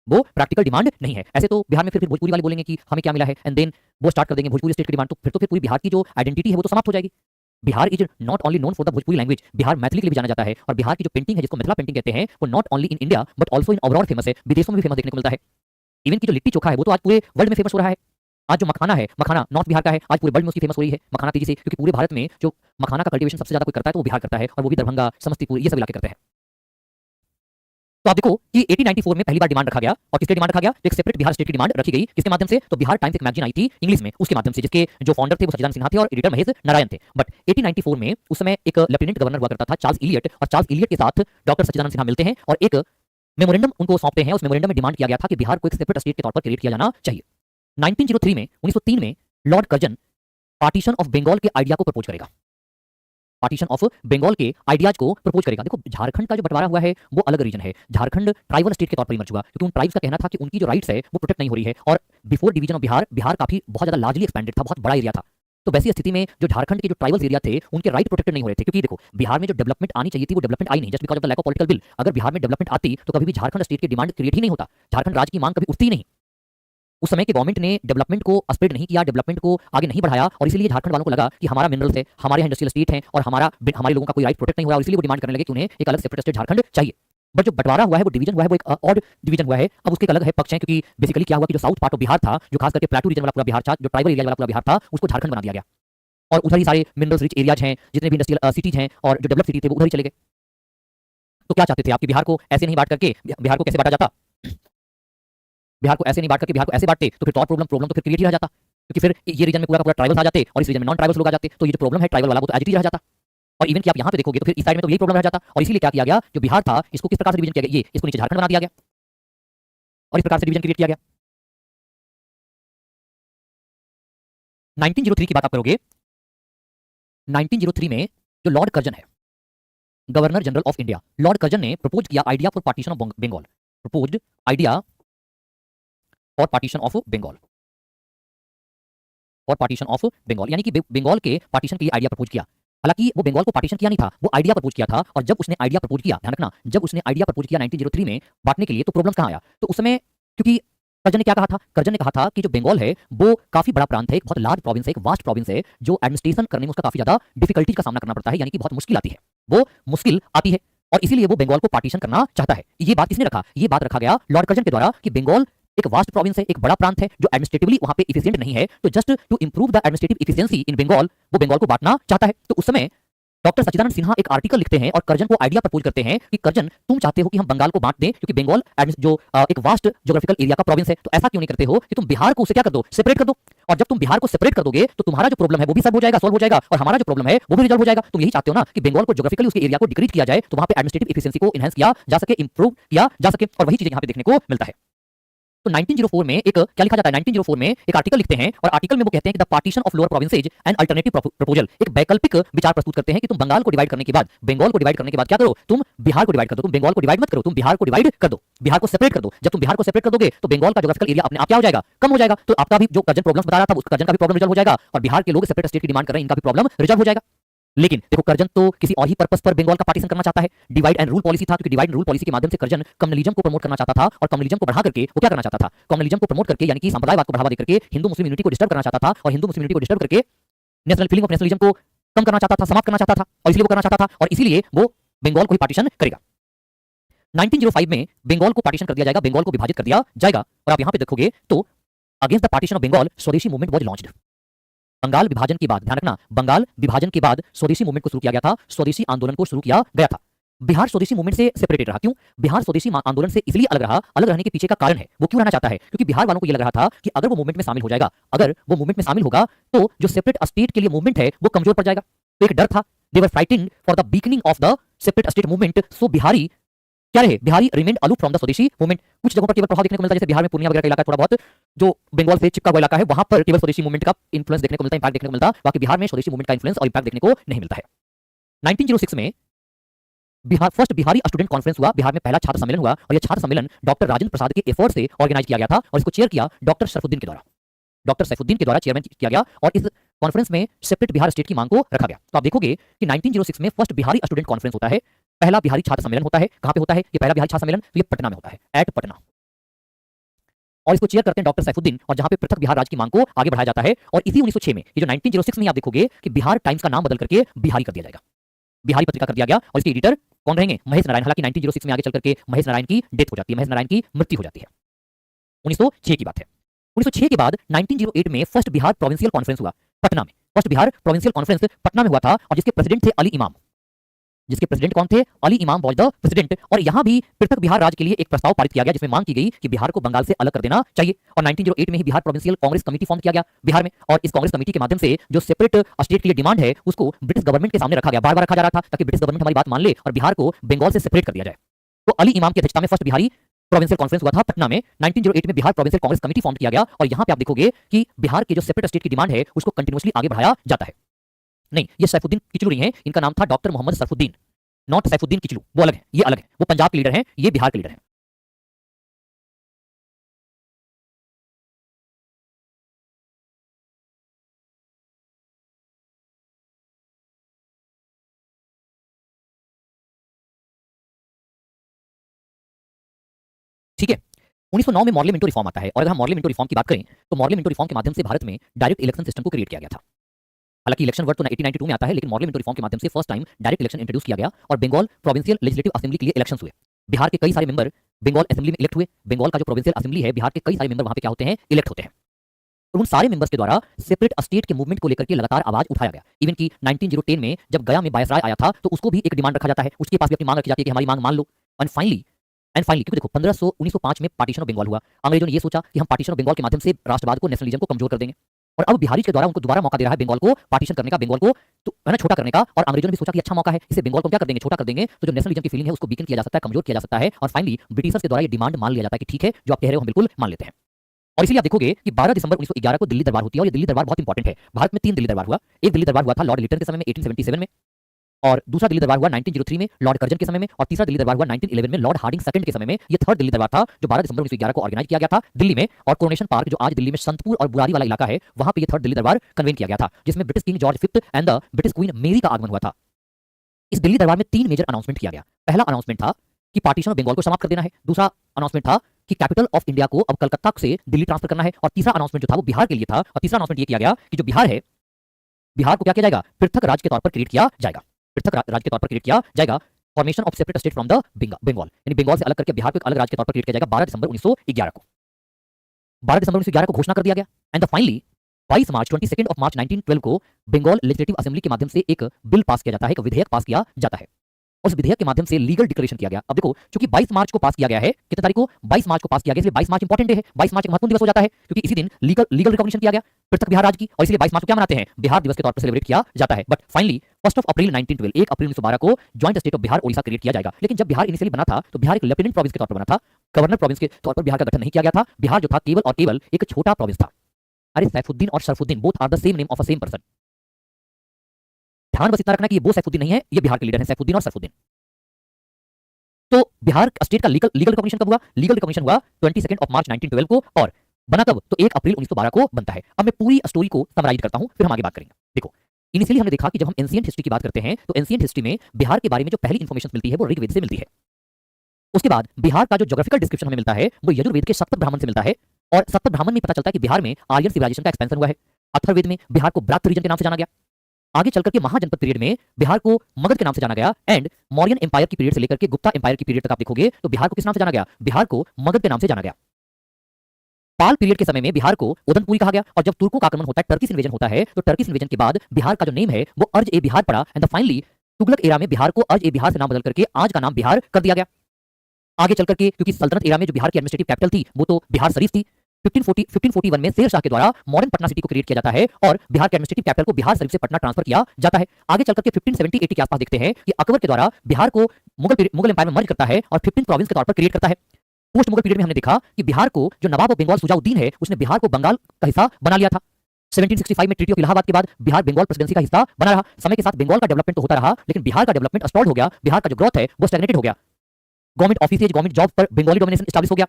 वो प्रैक्टिकल डिमांड नहीं है। ऐसे तो बिहार में फिर भोजपुरी वाले बोलेंगे कि हमें क्या मिला है, एंड देन वो स्टार्ट कर देंगे भोजपुरी स्टेट की डिमांड, तो फिर पूरी बिहार की जो आइडेंटिटी है वो तो समाप्त हो जाएगी। Bihar is not only known for the Bhojpuri language, Bihar Maithili के लिए भी जाना जाता है, और बिहार की जो पेंटिंग है जिसको मिथिला पेंटिंग कहते हैं वो not only in India but also in overall famous है, विदेशों में भी फेमस देखने को मिलता है। इवन की जो लिट्टी चोखा है वो तो आज पूरे वर्ल्ड में फेमस हो रहा है। आज जो मखाना है, मखाना नॉर्थ बिहार का है, आज पूरे वर्ल्ड में उसकी फेमस हो रही है मखाना तेजी से, क्योंकि पूरे भारत में जो मखाना का कल्टीवेशन सबसे ज्यादा कोई करता है तो वो बिहार करता है, और वो भी दरभंगा, समस्तीपुर ये सब इलाके करते हैं। तो आप देखो कि 1894 में पहली बार डिमांड रखा गया, और किसके डिमांड रखा गया, एक सेपरेट बिहार स्टेट की डिमांड रखी गई, किसके माध्यम से, तो बिहार टाइम्स एक मैगजीन आई थी इंग्लिश में, उसके माध्यम से, जिसके जो फाउंडर थे वो सच्चिदानंद सिन्हा थे और एडिटर महेश नारायण थे। बट 1894 में उस समय एक लेफ्टिनेंट गवर्नर हुआ करता था चार्ल्स इलियट, और चार्ल्स इलियट के साथ डॉक्टर सच्चिदानंद सिन्हा मिलते हैं और एक मेमोरेंडम उनको सौंपते हैं। उस मेमोरेंडम में डिमांड किया गया था कि बिहार को एक सेपरेट स्टेट के तौर पर क्रिएट किया जाना चाहिए। 1903 में Lord Curzon partition of Bengal के आइडिया को प्रपोज करेगा, पार्टीशन ऑफ बंगाल के आइडियाज को प्रपोज करेगा। देखो झारखंड का जो बंटवारा हुआ है वो अलग रीजन है, झारखंड ट्राइबल स्टेट के तौर पर इमर्ज हुआ, क्योंकि उन ट्राइब्स का कहना था कि उनकी जो राइट्स है वो प्रोटेक्ट नहीं हो रही है, और before division of Bihar, Bihar काफी बहुत ज्यादा लार्जली एक्सपेंडेड था, बहुत बड़ा एरिया था। तो वैसी स्थिति में जो झारखंड के जो ट्राइबल एरिया थे उनके राइट प्रोटेक्टेड नहीं हो रहे थे, क्योंकि देखो बिहार में जो डेवलपमेंट आनी चाहिए थी वो डेवलपमेंट आई नहीं, just because of the lack of political will. अगर बिहार में डेवलपमेंट आती तो कभी भी झारखंड स्टेट की डिमांड क्रिएट ही नहीं होता, झारखंड राज्य की मांग कभी उठती ही नहीं। उस समय के गवर्नमेंट ने डेवलपमेंट को स्प्रेड नहीं किया, डेवलपमेंट को आगे नहीं बढ़ाया, और इसीलिए झारखंड वालों को लगा कि हमारा मिनरल्स है, हमारे यहाँ इंडस्ट्रियल स्टेट है, और हमारे लोगों का कोई राइट प्रोटेक्ट नहीं हो रहा, और इसलिए वो डिमांड करने लगे कि उन्हें एक अलग सेपरेट स्टेट झारखंड चाहिए। बट जो बंटवारा हुआ है, वो डिवीजन हुआ है, वो एक ऑड डिवीजन हुआ है। अब उसके एक अलग है पक्ष है, क्योंकि बेसिकली क्या हुआ कि जो साउथ पार्ट ऑफ बिहार था, जो खास करके प्लेटू रीजन वाला पूरा बिहार था, जो ट्राइबल एरिया वाला पूरा बिहार था, उसको झारखंड बना दिया गया, और उधर ही सारे मिनरल्स रिच एरियाज हैं, जितने भी इंडस्ट्रियल सिटीज हैं और जो डेवलप सिटी थे वो उधर ही चले गए। तो क्या चाहते थे आपकी बिहार को ऐसे नहीं बांट करके, बिहार को कैसे बांटा जाता, बिहार को ऐसे नहीं बांट करके बिहार को ऐसे बांटते तो फिर और प्रॉब्लम तो फिर क्रिएट ही रह जाता, क्योंकि फिर ये रीजन में पूरा का पूरा ट्राइबल्स आ जाते और इस रीजन में नॉन ट्राइबल्स लोग आ जाते, तो ये जो प्रॉब्लम है ट्राइबल वाला वो तो एज इट इज रह जाता। और इवन कि आप यहाँ पे देखोगे तो फिर इस साइड में तो यही प्रॉब्लम रह जाता, और इसीलिए क्या किया गया, जो बिहार था इसको किस प्रकार से डिवीजन किया गया, ये इसको नीचे झारखंड बना दिया गया, और इस प्रकार से डिवीजन क्रिएट किया गया। 1903 की बात आप करोगे, 1903 में जो लॉर्ड कर्जन है, governor general of India, Lord Curzon ने प्रपोज किया idea for partition of Bengal, proposed idea और पार्टीशन ऑफ बंगाल, और पार्टीशन ऑफ बंगाल, यानी कि बंगाल के पार्टीशन के लिए आइडिया प्रपोज किया। हालांकि वो बंगाल को पार्टीशन किया नहीं था, वो आइडिया प्रपोज किया था, और जब उसने आइडिया प्रपोज किया, ध्यान रखना, जब उसने आइडिया प्रपोज किया 1903 में बांटने के लिए, तो प्रॉब्लम कहां आया, तो उस समय क्योंकि कर्जन ने क्या कहा था, कर्जन ने कहा था कि जो बंगाल है वो काफी बड़ा प्रांत है, एक बहुत लार्ज प्रोविंस है, एक वास्ट प्रोविंस है, जो एडमिनिस्ट्रेशन करने में उसका काफी ज्यादा डिफिकल्टीज का सामना करना पड़ता है, यानी कि बहुत मुश्किल आती है, वो मुश्किल आती है, और इसीलिए वो बंगाल को पार्टीशन करना चाहता है। ये बात किसने रखा, ये बात रखा गया लॉर्ड कर्जन के द्वारा कि बंगाल एक वास्ट प्रोविंस है, एक बड़ा प्रांत है, जो एडमिनिस्ट्रेटिवली वहां पे इफिशिएंट नहीं है, तो just to improve the administrative efficiency in Bengal, वो बंगाल को बांटना चाहता है। तो उस समय डॉक्टर सच्चिदानंद सिन्हा एक आर्टिकल लिखते हैं और कर्जन को आइडिया प्रपोज करते हैं कि कर्जन तुम चाहते हो कि हम बंगाल को बांट दें, क्योंकि बंगाल जो एक वास्ट ज्योग्राफिकल एरिया का प्रोविंस है, तो ऐसा क्यों नहीं करते हो कि तुम बिहार को उसे क्या कर दो, सेपरेट कर दो, और जब तुम बिहार को सेपरेट कर दोगे तो तुम्हारा जो प्रॉब्लम है वो भी सब हो जाएगा, सॉल्व हो जाएगा, और हमारा जो प्रॉब्लम है वो भी रिजॉल्व हो जाएगा। तुम यही चाहते हो ना कि बंगाल को ज्योग्राफिकली उसके एरिया को डिक्रीज किया जाए, तो वहां पे एडमिनिस्ट्रेटिव एफिशिएंसी को एनहांस किया जा सके, इंप्रूव किया जा सके, और वही चीज यहाँ पे देखने को मिलता है। तो 1904 में एक क्या लिखा जाता है, 1904 में एक आर्टिकल लिखते हैं, और आर्टिकल में वो कहते हैं कि the partition of lower provinces and alternative proposal, एक वैकल्पिक विचार प्रस्तुत करते हैं कि तुम बंगाल को डिवाइड करने के बाद, बंगाल को डिवाइड करने के बाद क्या करो, तुम बिहार को डिवाइड कर दो, तुम बंगाल को डिवाइड मत करो, तुम बिहार को डिवाइड कर दो, बिहार को सेपरेट कर दो। जब तुम बिहार को सेपरेट कर दोगे तो बंगाल का ज्योग्राफिकल एरिया अपने आप क्या हो जाएगा, कम हो जाएगा, तो आपका भी जो कर्जन प्रॉब्लम बता रहा था उस कर्जन का भी प्रॉब्लम रिजॉल्व हो जाएगा, और बिहार के लोग सेपरेट स्टेट की डिमांड कर रहे हैं, इनका भी प्रॉब्लम रिजॉल्व हो जाएगा। लेकिन देखो कर्जन तो किसी और ही पर्पस पर बंगाल का पार्टीशन करना चाहता है, डिवाइड एंड रूल पॉलिसी था, क्योंकि डिवाइड एंड रूल पॉलिसी के माध्यम से कर्जन कम्युनलिज्म को प्रमोट करना चाहता था, और कम्युनलिज्म को बढ़ा करके वो क्या करना चाहता था, कम्युनलिज्म को प्रमोट करके, यानी कि संप्रदायवाद को बढ़ावा देकर हिंदू मुस्लिम यूनिटी को डिस्टर्ब करना चाहता था, और हिंदू मुस्लिम यूनिटी को डिस्टर्ब करके नेशनल फीलिंग ऑफ नेशनलिज्म को कम करना चाहता था, समाप्त करना चाहता था, और इसलिए वो करना चाहता था, और इसीलिए वो बंगाल को ही पार्टीशन करेगा। 1905 में बंगाल को पार्टीशन कर दिया जाएगा, बंगाल को विभाजित कर दिया जाएगा, और आप यहां पे देखोगे तो against the partition of Bengal swadeshi movement was launched. Bengal विभाजन के बाद, ध्यान रखना, बंगाल विभाजन के बाद स्वदेशी मूवमेंट को शुरू किया गया था, स्वदेशी आंदोलन को शुरू किया गया था। बिहार स्वदेशी मूवमेंट से सेपरेटेड रहा। क्यों? बिहार स्वदेशी आंदोलन से इसलिए अलग रहा, अलग रहने के पीछे का कारण है, वो क्यों रहना चाहता है? क्योंकि बिहार वालों को ये लग रहा था कि अगर वो मूवमेंट में शामिल हो जाएगा, अगर वो मूवमेंट में शामिल होगा तो जो सेपरेट स्टेट के लिए मूवमेंट है वो कमजोर पड़ जाएगा। तो एक डर था, they were fighting for the weakening of the separate state movement. So Bihari क्या रहे? Bihari remained aloof from the swadeshi movement. कुछ जगहों पर केवल प्रभाव देखने को मिलता है, जैसे बिहार में पूर्णिया वगैरह का इलाका थोड़ा बहुत जो बंगाल से चिपका हुआ इलाका है, वहां पर केवल स्वदेशी मूवमेंट का इन्फ्लुएंस देखने को मिलता है, इंपैक्ट देखने को मिलता है। बाकी बिहार में स्वदेशी मूवमेंट का इन्फ्लुएंस और इंपैक्ट देखने को नहीं मिलता है। 1906 में फर्स्ट बिहारी स्टूडेंट कॉन्फ्रेंस हुआ, बिहार में पहला छात्र सम्मेलन हुआ और यह छात्र सम्मेलन डॉक्टर राजेंद्र प्रसाद के एफर्ट से ऑर्गेनाइज किया गया था और इसको चेयर किया डॉक्टर सैफुद्दीन के द्वारा। डॉक्टर सैफुद्दीन के द्वारा चेयरमैन किया गया और इस कॉन्फ्रेंस में सेपरेट बिहार स्टेट की मांग को रखा गया। तो आप देखोगे कि 1906 में फर्स्ट बिहारी स्टूडेंट कॉन्फ्रेंस होता है, पहला बिहारी छात्र सम्मेलन होता है। कहां पे होता है ये पहला बिहारी छात्र सम्मेलन? तो ये पटना में होता है, एट पटना, और इसको चेयर करते हैं डॉक्टर सैफुद्दीन, और जहां पे पृथक बिहार राज्य की मांग को आगे बढ़ाया जाता है। और इसी 1906 में, ये जो 1906 में आप देखोगे कि बिहार टाइम्स का नाम बदल करके बिहारी कर दिया जाएगा, बिहारी पत्रिका कर दिया गया, और इसके एडिटर कौन रहेंगे? महेश नारायण। हालांकि 1906 में आगे चल करके महेश नारायण की डेथ हो जाती है, महेश नारायण की मृत्यु हो जाती है। 1906 की बात है। 1906 के बाद 1908 में फर्स्ट बिहार प्रोविंशियल कॉन्फ्रेंस हुआ पटना में। First Bihar provincial conference Patna में हुआ था और जिसके प्रेसिडेंट थे अली इमाम। जिसके प्रेसिडेंट कौन थे? अली इमाम वाज द प्रेसिडेंट। और यहां भी पृथक बिहार राज्य के लिए एक प्रस्ताव पारित किया गया जिसमें मांग की गई कि बिहार को बंगाल से अलग कर देना चाहिए। और 1908 में ही Bihar provincial Congress committee form किया गया बिहार में, और इस कांग्रेस कमेटी के माध्यम से जो सेपरेट स्टेट के लिए डिमांड है उसको ब्रिटिश गवर्नमेंट के सामने रखा गया, बार बार रखा जा रहा था ताकि ब्रिटिश गवर्नमेंट हमारी बात मान ले और बिहार को बंगाल से सेपरेट कर दिया जाए। तो अली इमाम की अध्यक्षता में फर्स्ट बिहारी प्रोविंशियल कॉन्फ्रेंस हुआ था पटना में। 1908 में Bihar provincial Congress committee form किया गया और यहां पे आप देखोगे कि बिहार के जो सेपरेट स्टेट की डिमांड है उसको कंटिन्यूअसली आगे बढ़ाया जाता है। नहीं, ये सैफुद्दीन किचलू नहीं है, इनका नाम था डॉक्टर मोहम्मद सरफुद्दीन, नॉट सैफुद्दीन किचलू, वो अलग है, ये अलग है। वो पंजाब के लीडर हैं, ये बिहार के लीडर हैं। ठीक है। 1909 में मॉर्ले मिंटो रिफॉर्म आता है, और अगर हम मॉर्ले मिंटो रिफॉर्म की बात करें तो मॉर्ले मिंटो रिफॉर्म के माध्यम से भारत में डायरेक्ट इलेक्शन सिस्टम को क्रिएट किया गया था। हालांकि इलेक्शन वर्ड तो 1892 में आता है, लेकिन मॉर्ले मिंटो रिफॉर्म के माध्यम से first time direct election introduce किया गया और बंगाल प्रोविंशियल लेजिस्लेटिव असेंबली के लिए इलेक्शंस हुए। बिहार के कई सारे मेंबर बंगाल असेंबली में इलेक्ट हुए। बंगाल का जो प्रोविंशियल असेंबली है, बिहार के कई सारे मेंबर वहां पे क्या होते हैं? इलेक्ट होते हैं। और उन सारे मेंबर्स के द्वारा सेपरेट स्टेट के मूवमेंट को लेकर के लगातार आवाज उठाया गया। इवन कि 1910 में जब गया में वायसराय आया था तो उसको भी एक डिमांड रखा जाता है, उसके पास भी अपनी मांग रखी जाती है कि हमारी मांग मान लो। एंड फाइनली क्योंकि देखो 1905 में पार्टीशन ऑफ बंगाल हुआ, अंग्रेजों ने ये सोचा कि हम पार्टीशन ऑफ बंगाल के माध्यम से राष्ट्रवाद को, नेशनलिज्म को कमजोर कर देंगे, और अब बिहारी के द्वारा उनको दोबारा मौका दे रहा है बंगाल को पार्टीशन करने का, बंगाल को तो है ना छोटा करने का। और अंग्रेजों ने भी सोचा कि अच्छा मौका है, इसे बंगाल को क्या कर देंगे? छोटा कर देंगे, तो जो नेशनलिज्म की फीलिंग है उसको वीकन किया जा सकता है, कमजोर किया जा सकता है। और फाइनली ब्रिटिशर्स के द्वारा ये डिमांड मान लिया जाता है कि ठीक है, जो आप कह रहे हो हम बिल्कुल मान लेते हैं। और इसीलिए आप देखोगे कि 12 दिसंबर 1911 को दिल्ली दरबार होती है, और ये दिल्ली दरबार बहुत इंपॉर्टेंट है। भारत में 3 दिल्ली दरबार हुआ। एक दिल्ली दरबार हुआ था लॉर्ड लिटन के समय में 1877 में, और दूसरा दिल्ली दरबार हुआ 1903 में लॉर्ड कर्जन के समय में, और तीसरा दिल्ली दरबार हुआ 1911 में लॉर्ड हार्डिंग सेकंड के समय में। ये थर्ड दिल्ली दरबार था जो 12 दिसंबर 1911 को ऑर्गेनाइज किया गया था दिल्ली में। और कोरोनेशन पार्क जो आज दिल्ली में संतपुर और बुरारी वाला इलाका है, वहां पे ये थर्ड दिल्ली दरबार कन्वेन किया गया था, जिसमें British king George fifth and the British queen मेरी का आगमन हुआ था। इस दिल्ली दरबार में 3 मेजर अनाउंसमेंट किया गया। पहला अनाउंसमेंट था कि पार्टीशन ऑफ बंगाल को समाप्त कर देना है। दूसरा अनाउंसमेंट था कि कैपिटल ऑफ इंडिया को अब कलकत्ता से दिल्ली ट्रांसफर करना है। और तीसरा अनाउंसमेंट जो था वो बिहार के लिए था। और तीसरा अनाउंसमेंट ये किया गया कि जो बिहार है, बिहार को क्या किया जाएगा? पृथक राज्य के तौर पर क्रिएट किया जाएगा, पृथक राज्य के तौर पर क्रिएट किया जाएगा। Formation of separate state from the Bengal, यानी बंगाल से अलग करके बिहार को एक अलग राज्य के तौर पर क्रिएट किया जाएगा 12 दिसंबर 1911 को। 12 दिसंबर 1911 को घोषणा कर दिया गया। And finally 22 March 22 of March 1912 को बंगाल लेजिस्लेटिव असेंबली के माध्यम से एक बिल पास किया जाता है, एक विधेयक पास किया जाता है। उस विधेयक के माध्यम से लीगल डिक्लेरेशन किया गया। अब देखो, चूंकि 22 मार्च को पास किया गया है, कितने तारीख को? 22 मार्च को पास किया गया, इसलिए 22 मार्च इंपॉर्टेंट डे है। 22 मार्च एक महत्वपूर्ण दिवस हो जाता है क्योंकि इसी दिन लीगल रिकॉग्निशन किया गया पृथक बिहार राज्य की, और इसलिए 22 मार्च को क्या मनाते हैं? बिहार दिवस के तौर पर सेलिब्रेट किया जाता है। बट फाइनली 1 अप्रैल 1912, 1 अप्रैल 1912 को joint state of Bihar Odisha create किया जाएगा। लेकिन जब बिहार इनिशियली बना था तो बिहार एक लेफ्टिनेंट प्रोविंस के तौर पर बना था, गवर्नर प्रोविंस के तौर पर बिहार का गठन नहीं किया गया था। बिहार जो था केवल और केवल एक छोटा प्रोविंस था। अरे सैफुद्दीन और Sarfuddin both are the same name of a same person. ध्यान बस इतना रखना कि ये वो सैफुद्दीन नहीं है, ये बिहार के लीडर हैं, सैफुद्दीन और सरफुद्दीन। तो बिहार स्टेट का लीगल रिकॉग्निशन कब हुआ? लीगल रिकॉग्निशन हुआ 22 ऑफ मार्च 1912 को, और बना कब? तो 1 अप्रैल 1912 को बनता है। अब मैं पूरी स्टोरी को समराइज करता हूं, फिर हम आगे बात करेंगे। देखो, इनिशियली हमने देखा कि जब हम एंशिएंट हिस्ट्री की बात करते हैं तो एंशिएंट हिस्ट्री में बिहार के बारे में जो पहली इंफॉर्मेशन मिलती है वो ऋग्वेद से मिलती है। उसके बाद बिहार का जो ज्योग्राफिकल डिस्क्रिप्शन हमें मिलता है वो यजुर्वेद के सप्तक ब्राह्मण से मिलता है, और सप्तक ब्राह्मण में पता चलता है कि बिहार में आर्यन सिविलाइजेशन का एक्सपेंशन हुआ है। अथर्ववेद में बिहार को ब्रात्य रीजन के नाम से जाना गया। आगे चलकर के महाजनपद पीरियड में बिहार को मगध के नाम से जाना गया। एंड मौर्यन एम्पायर की पीरियड से लेकर के गुप्ता एम्पायर की पीरियड तक आप देखोगे तो बिहार को किस नाम से जाना गया? बिहार को मगध के नाम से जाना गया। पाल पीरियड के समय में बिहार को उदनपुरी कहा गया, और जब तुर्कों का आक्रमण होता है, टर्किश इन्वेजन होता है, तो टर्किश इन्वेजन के बाद बिहार का जो नेम है वो अर्ज ए बिहार पड़ा। एंड फाइनली तुगलक एरा में बिहार को अज ए बिहार से नाम बदल करके आज का नाम बिहार कर दिया गया। आगे चल करके क्योंकि सल्तनत एरा में जो बिहार की एडमिनिस्ट्रेटिव कैपिटल थी वो तो बिहार शरीफ थी, 1541 में शेर शाह के द्वारा मॉडर्न पटना सिटी को क्रिएट किया जाता है और बिहार के एडमिनिस्ट्रेटिव कैपिटल को बिहार शरीफ से पटना ट्रांसफर किया जाता है। आगे चल करके 1570-80 के आसपास देखते हैं कि अकबर के द्वारा बिहार को मुगल एम्पायर में मर्ज करता है और 15 प्रोविंस के तौर पर क्रिएट करता है। पोस्ट मुगल पीरियड में हमने देखा कि बिहार को जो नवाब ऑफ बंगाल सुजाउद्दीन है उसने बिहार को बंगाल का हिस्सा बना लिया था। 1765 में ट्रीटी ऑफ इलाहाबाद के बाद बिहार बंगाल प्रेसिडेंसी का हिस्सा बना रहा। समय के साथ बंगाल का डेवलपमेंट तो होता रहा लेकिन बिहार का डेवलपमेंट स्टॉल्ड हो गया, बिहार का जो ग्रोथ है वो स्टैग्नेटेड हो गया। गवर्नमेंट ऑफिसेज, गवर्नमेंट जॉब पर बंगाली डोमिनेशन एस्टैब्लिश हो गया।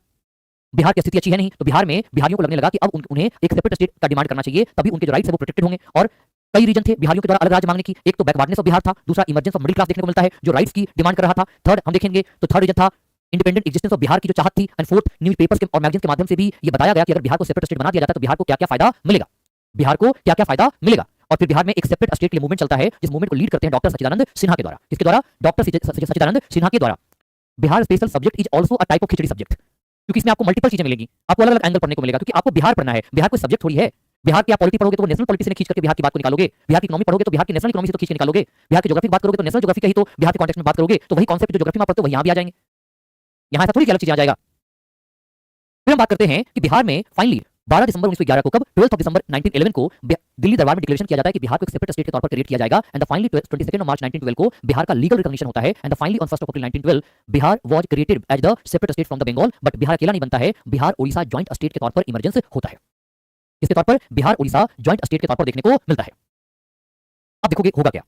बिहार की स्थिति अच्छी है नहीं तो बिहार में बिहारियों को लगने लगा कि अब उन्हें एक सेपरेट स्टेट का डिमांड करना चाहिए, तभी उनके जो राइट्स है वो प्रोटेक्टेड होंगे। और कई रीजन थे बिहारियों के द्वारा अलग राज्य मांगने की। एक तो बैकवर्डनेस ऑफ बिहार था, दूसरा इमरजेंस ऑफ मिडिल क्लास देखने को मिलता है जो राइट्स की डिमांड कर रहा था। थर्ड हम देखेंगे तो थर्ड रीजन था इंडिपेंडेंट एग्जिस्टेंस ऑफ बिहार की जो चाहत थी। एंड फोर्थ न्यूज़पेपर्स के और मैगजीन्स के माध्यम से भी ये बताया गया कि अगर बिहार को सेपरेट स्टेट बना दिया जाता है तो बिहार को क्या क्या फायदा मिलेगा, बिहार को क्या क्या फायदा मिलेगा। और फिर बिहार में एक सेपरेट स्टेट के लिए मूवमेंट चलता है जिस मूवमेंट को लीड करते हैं डॉक्टर सच्चिदानंद सिन्हा के द्वारा। किसके द्वारा? डॉक्टर सच्चिदानंद सिन्हा के द्वारा। Bihar special subject is also a type of khichdi subject, क्योंकि इसमें आपको मल्टीपल चीजें मिलेंगी, आपको अलग अलग एंगल पढ़ने को मिलेगा, क्योंकि आपको बिहार पढ़ना है। बिहार कोई सब्जेक्ट थोड़ी है। बिहार की आप पॉलिटी पढ़ोगे तो नेशनल पॉलिटी से खींच करके बिहार की बात को निकालोगे, बिहार की इकोनॉमी पढ़ोगे तो बिहार की नेशनल इकोनॉमी से तो खींच के निकालोगे, बिहार की ज्योग्राफी बात करोगे तो नेशनल ज्योग्राफी का ही तो बिहार के कॉन्टेक्स्ट में बात करोगे, तो वही कॉन्सेप्ट जो ज्योग्राफी में पढ़ते हो वही यहाँ भी आ जाएंगे। यहाँ ऐसा थोड़ी अलग चीज आ जाएगा। फिर हम बात करते हैं कि बिहार में फाइनली 12 दिसंबर 1911 को, कब 12 दिसंबर 1911 को दिल्ली दरबार में डिक्लेरेशन किया जाता है कि बिहार को एक सेपरेट स्टेट के तौर पर क्रिएट किया जाएगा। एंड फाइनली 22 मार्च 1912 को बिहार का लीगल रिकॉग्निशन होता है। And finally on 1 April 1912 Bihar was created as the separate state from the Bengal. But Bihar अकेला नहीं बनता है, बिहार ओडिशा जॉइंट स्टेट के तौर पर इमरजेंस होता है। इसके तौर पर बिहार ओडिशा जॉइंट स्टेट के तौर पर देखने को मिलता है। अब देखोगे होगा क्या,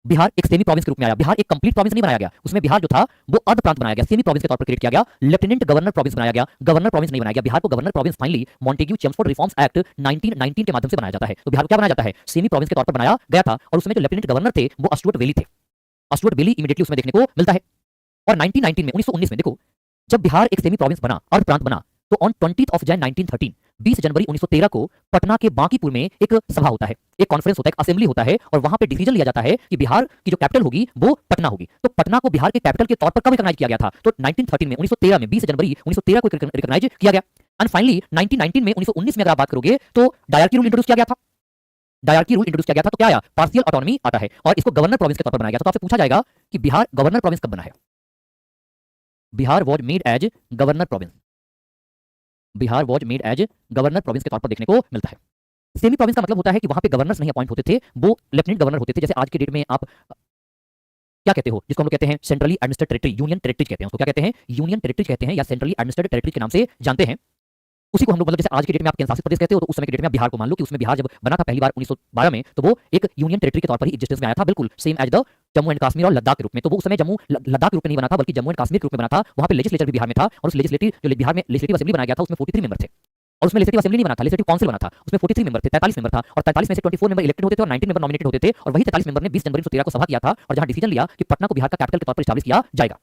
बिहार एक सेमी प्रोविंस के रूप में आया। बिहार एक कंप्लीट प्रोविंस नहीं बनाया गया, उसमें बिहार जो था वो अर्ध प्रांत बनाया गया, सेमी प्रोविंस के तौर पर क्रिएट किया गया। लेफ्टिनेंट गवर्नर प्रोविंस बनाया गया, गवर्नर प्रोविंस नहीं बनाया गया। बिहार को governor province finally Montagu Chelmsford reforms act 1919 के माध्यम से बनाया जाता है। तो बिहार को क्या बनाया जाता है? सेमी प्रोविंस के तौर पर बनाया गया था। और उसमें जो लेफ्टिनेंट गवर्नर थे वो अस्टुअर्ट बेली थे। अस्टुअर्ट बेली इमीडिएटली उसमें देखने को मिलता है। और 1919 में देखो, जब बिहार एक सेमी प्रोविंस बना, अर्ध प्रांत बना, तो ऑन 20 जनवरी 1913 20 जनवरी 1913 को पटना के बांकीपुर में एक सभा होता है, एक कॉन्फ्रेंस होता है, एक असेंबली होता है और वहां पे डिसीजन लिया जाता है कि बिहार की जो कैपिटल होगी वो पटना होगी। तो पटना को बिहार के कैपिटल के तौर पर कब रिकॉग्नाइज किया गया था? तो 1913 में, 1913 में 20 जनवरी 1913 को रिकॉग्नाइज किया गया। एंड फाइनली 1919 में, 1919 में अगर आप बात करोगे तो डायरकी रूल इंट्रोड्यूस किया गया था। डायरकी रूल इंट्रोड्यूस किया गया था तो क्या आया? पार्शियल ऑटोनॉमी आता है और इसको गवर्नर प्रोविंस के तौर पर बनाया गया। तो आपसे पूछा जाएगा कि बिहार गवर्नर प्रोविंस कब बना है? Bihar was made as governor province, Bihar was made as governor province के तौर पर देखने को मिलता है। सेमी प्रोविंस का मतलब होता है कि वहां पे गवर्नर्स नहीं अपॉइंट होते थे, वो लेफ्टिनेंट गवर्नर होते थे। जैसे आज के डेट में आप क्या कहते हो, जिसको हम लोग कहते हैं centrally administrated territory, union territory कहते हैं, उसको क्या कहते हैं? यूनियन टेरिटरी कहते हैं या सेंट्रली एडमिनिस्ट्रेटेड टेरिटरी के नाम से जानते हैं। उसी को हम लोग मतलब जैसे आज के डेट में आप केंद्र शासित प्रदेश कहते हो, तो उस समय के डेट में आप बिहार को मान लो कि उसमें बिहार जब बना था पहली बार 1912 में, तो वो एक यूनियन टेरिटरी के तौर पर ही एग्जिस्टेंस में आया था, बिल्कुल same as the Jammu and Kashmir और लद्दाख के रूप में। तो वो उस समय जम्मू लद्दाख के रूप में नहीं बना था बल्कि जम्मू एंड कश्मीर के रूप में बना था। वहां पे लेजिस्लेचर भी बिहार में था और उस लेजिस्लेटिव जो बिहार में लेजिस्लेटिव असेंबली बनाया गया था उसमें 43 मेंबर थे। और उसमें लेजिस्लेटिव असेंबली नहीं बना था, लेजिस्लेटिव काउंसिल बना था, उसमें 43 मेंबर थे, 43 मेंबर था और 43 में से 24 मेंबर इलेक्टेड होते थे और 19 मेंबर नॉमिनेटेड होते थे। और वही 43 मेंबर ने 20 जनवरी 1913 को सभा किया था और जहां डिसीजन लिया कि पटना को बिहार का कैपिटल के तौर पर एस्टैब्लिश किया जाएगा।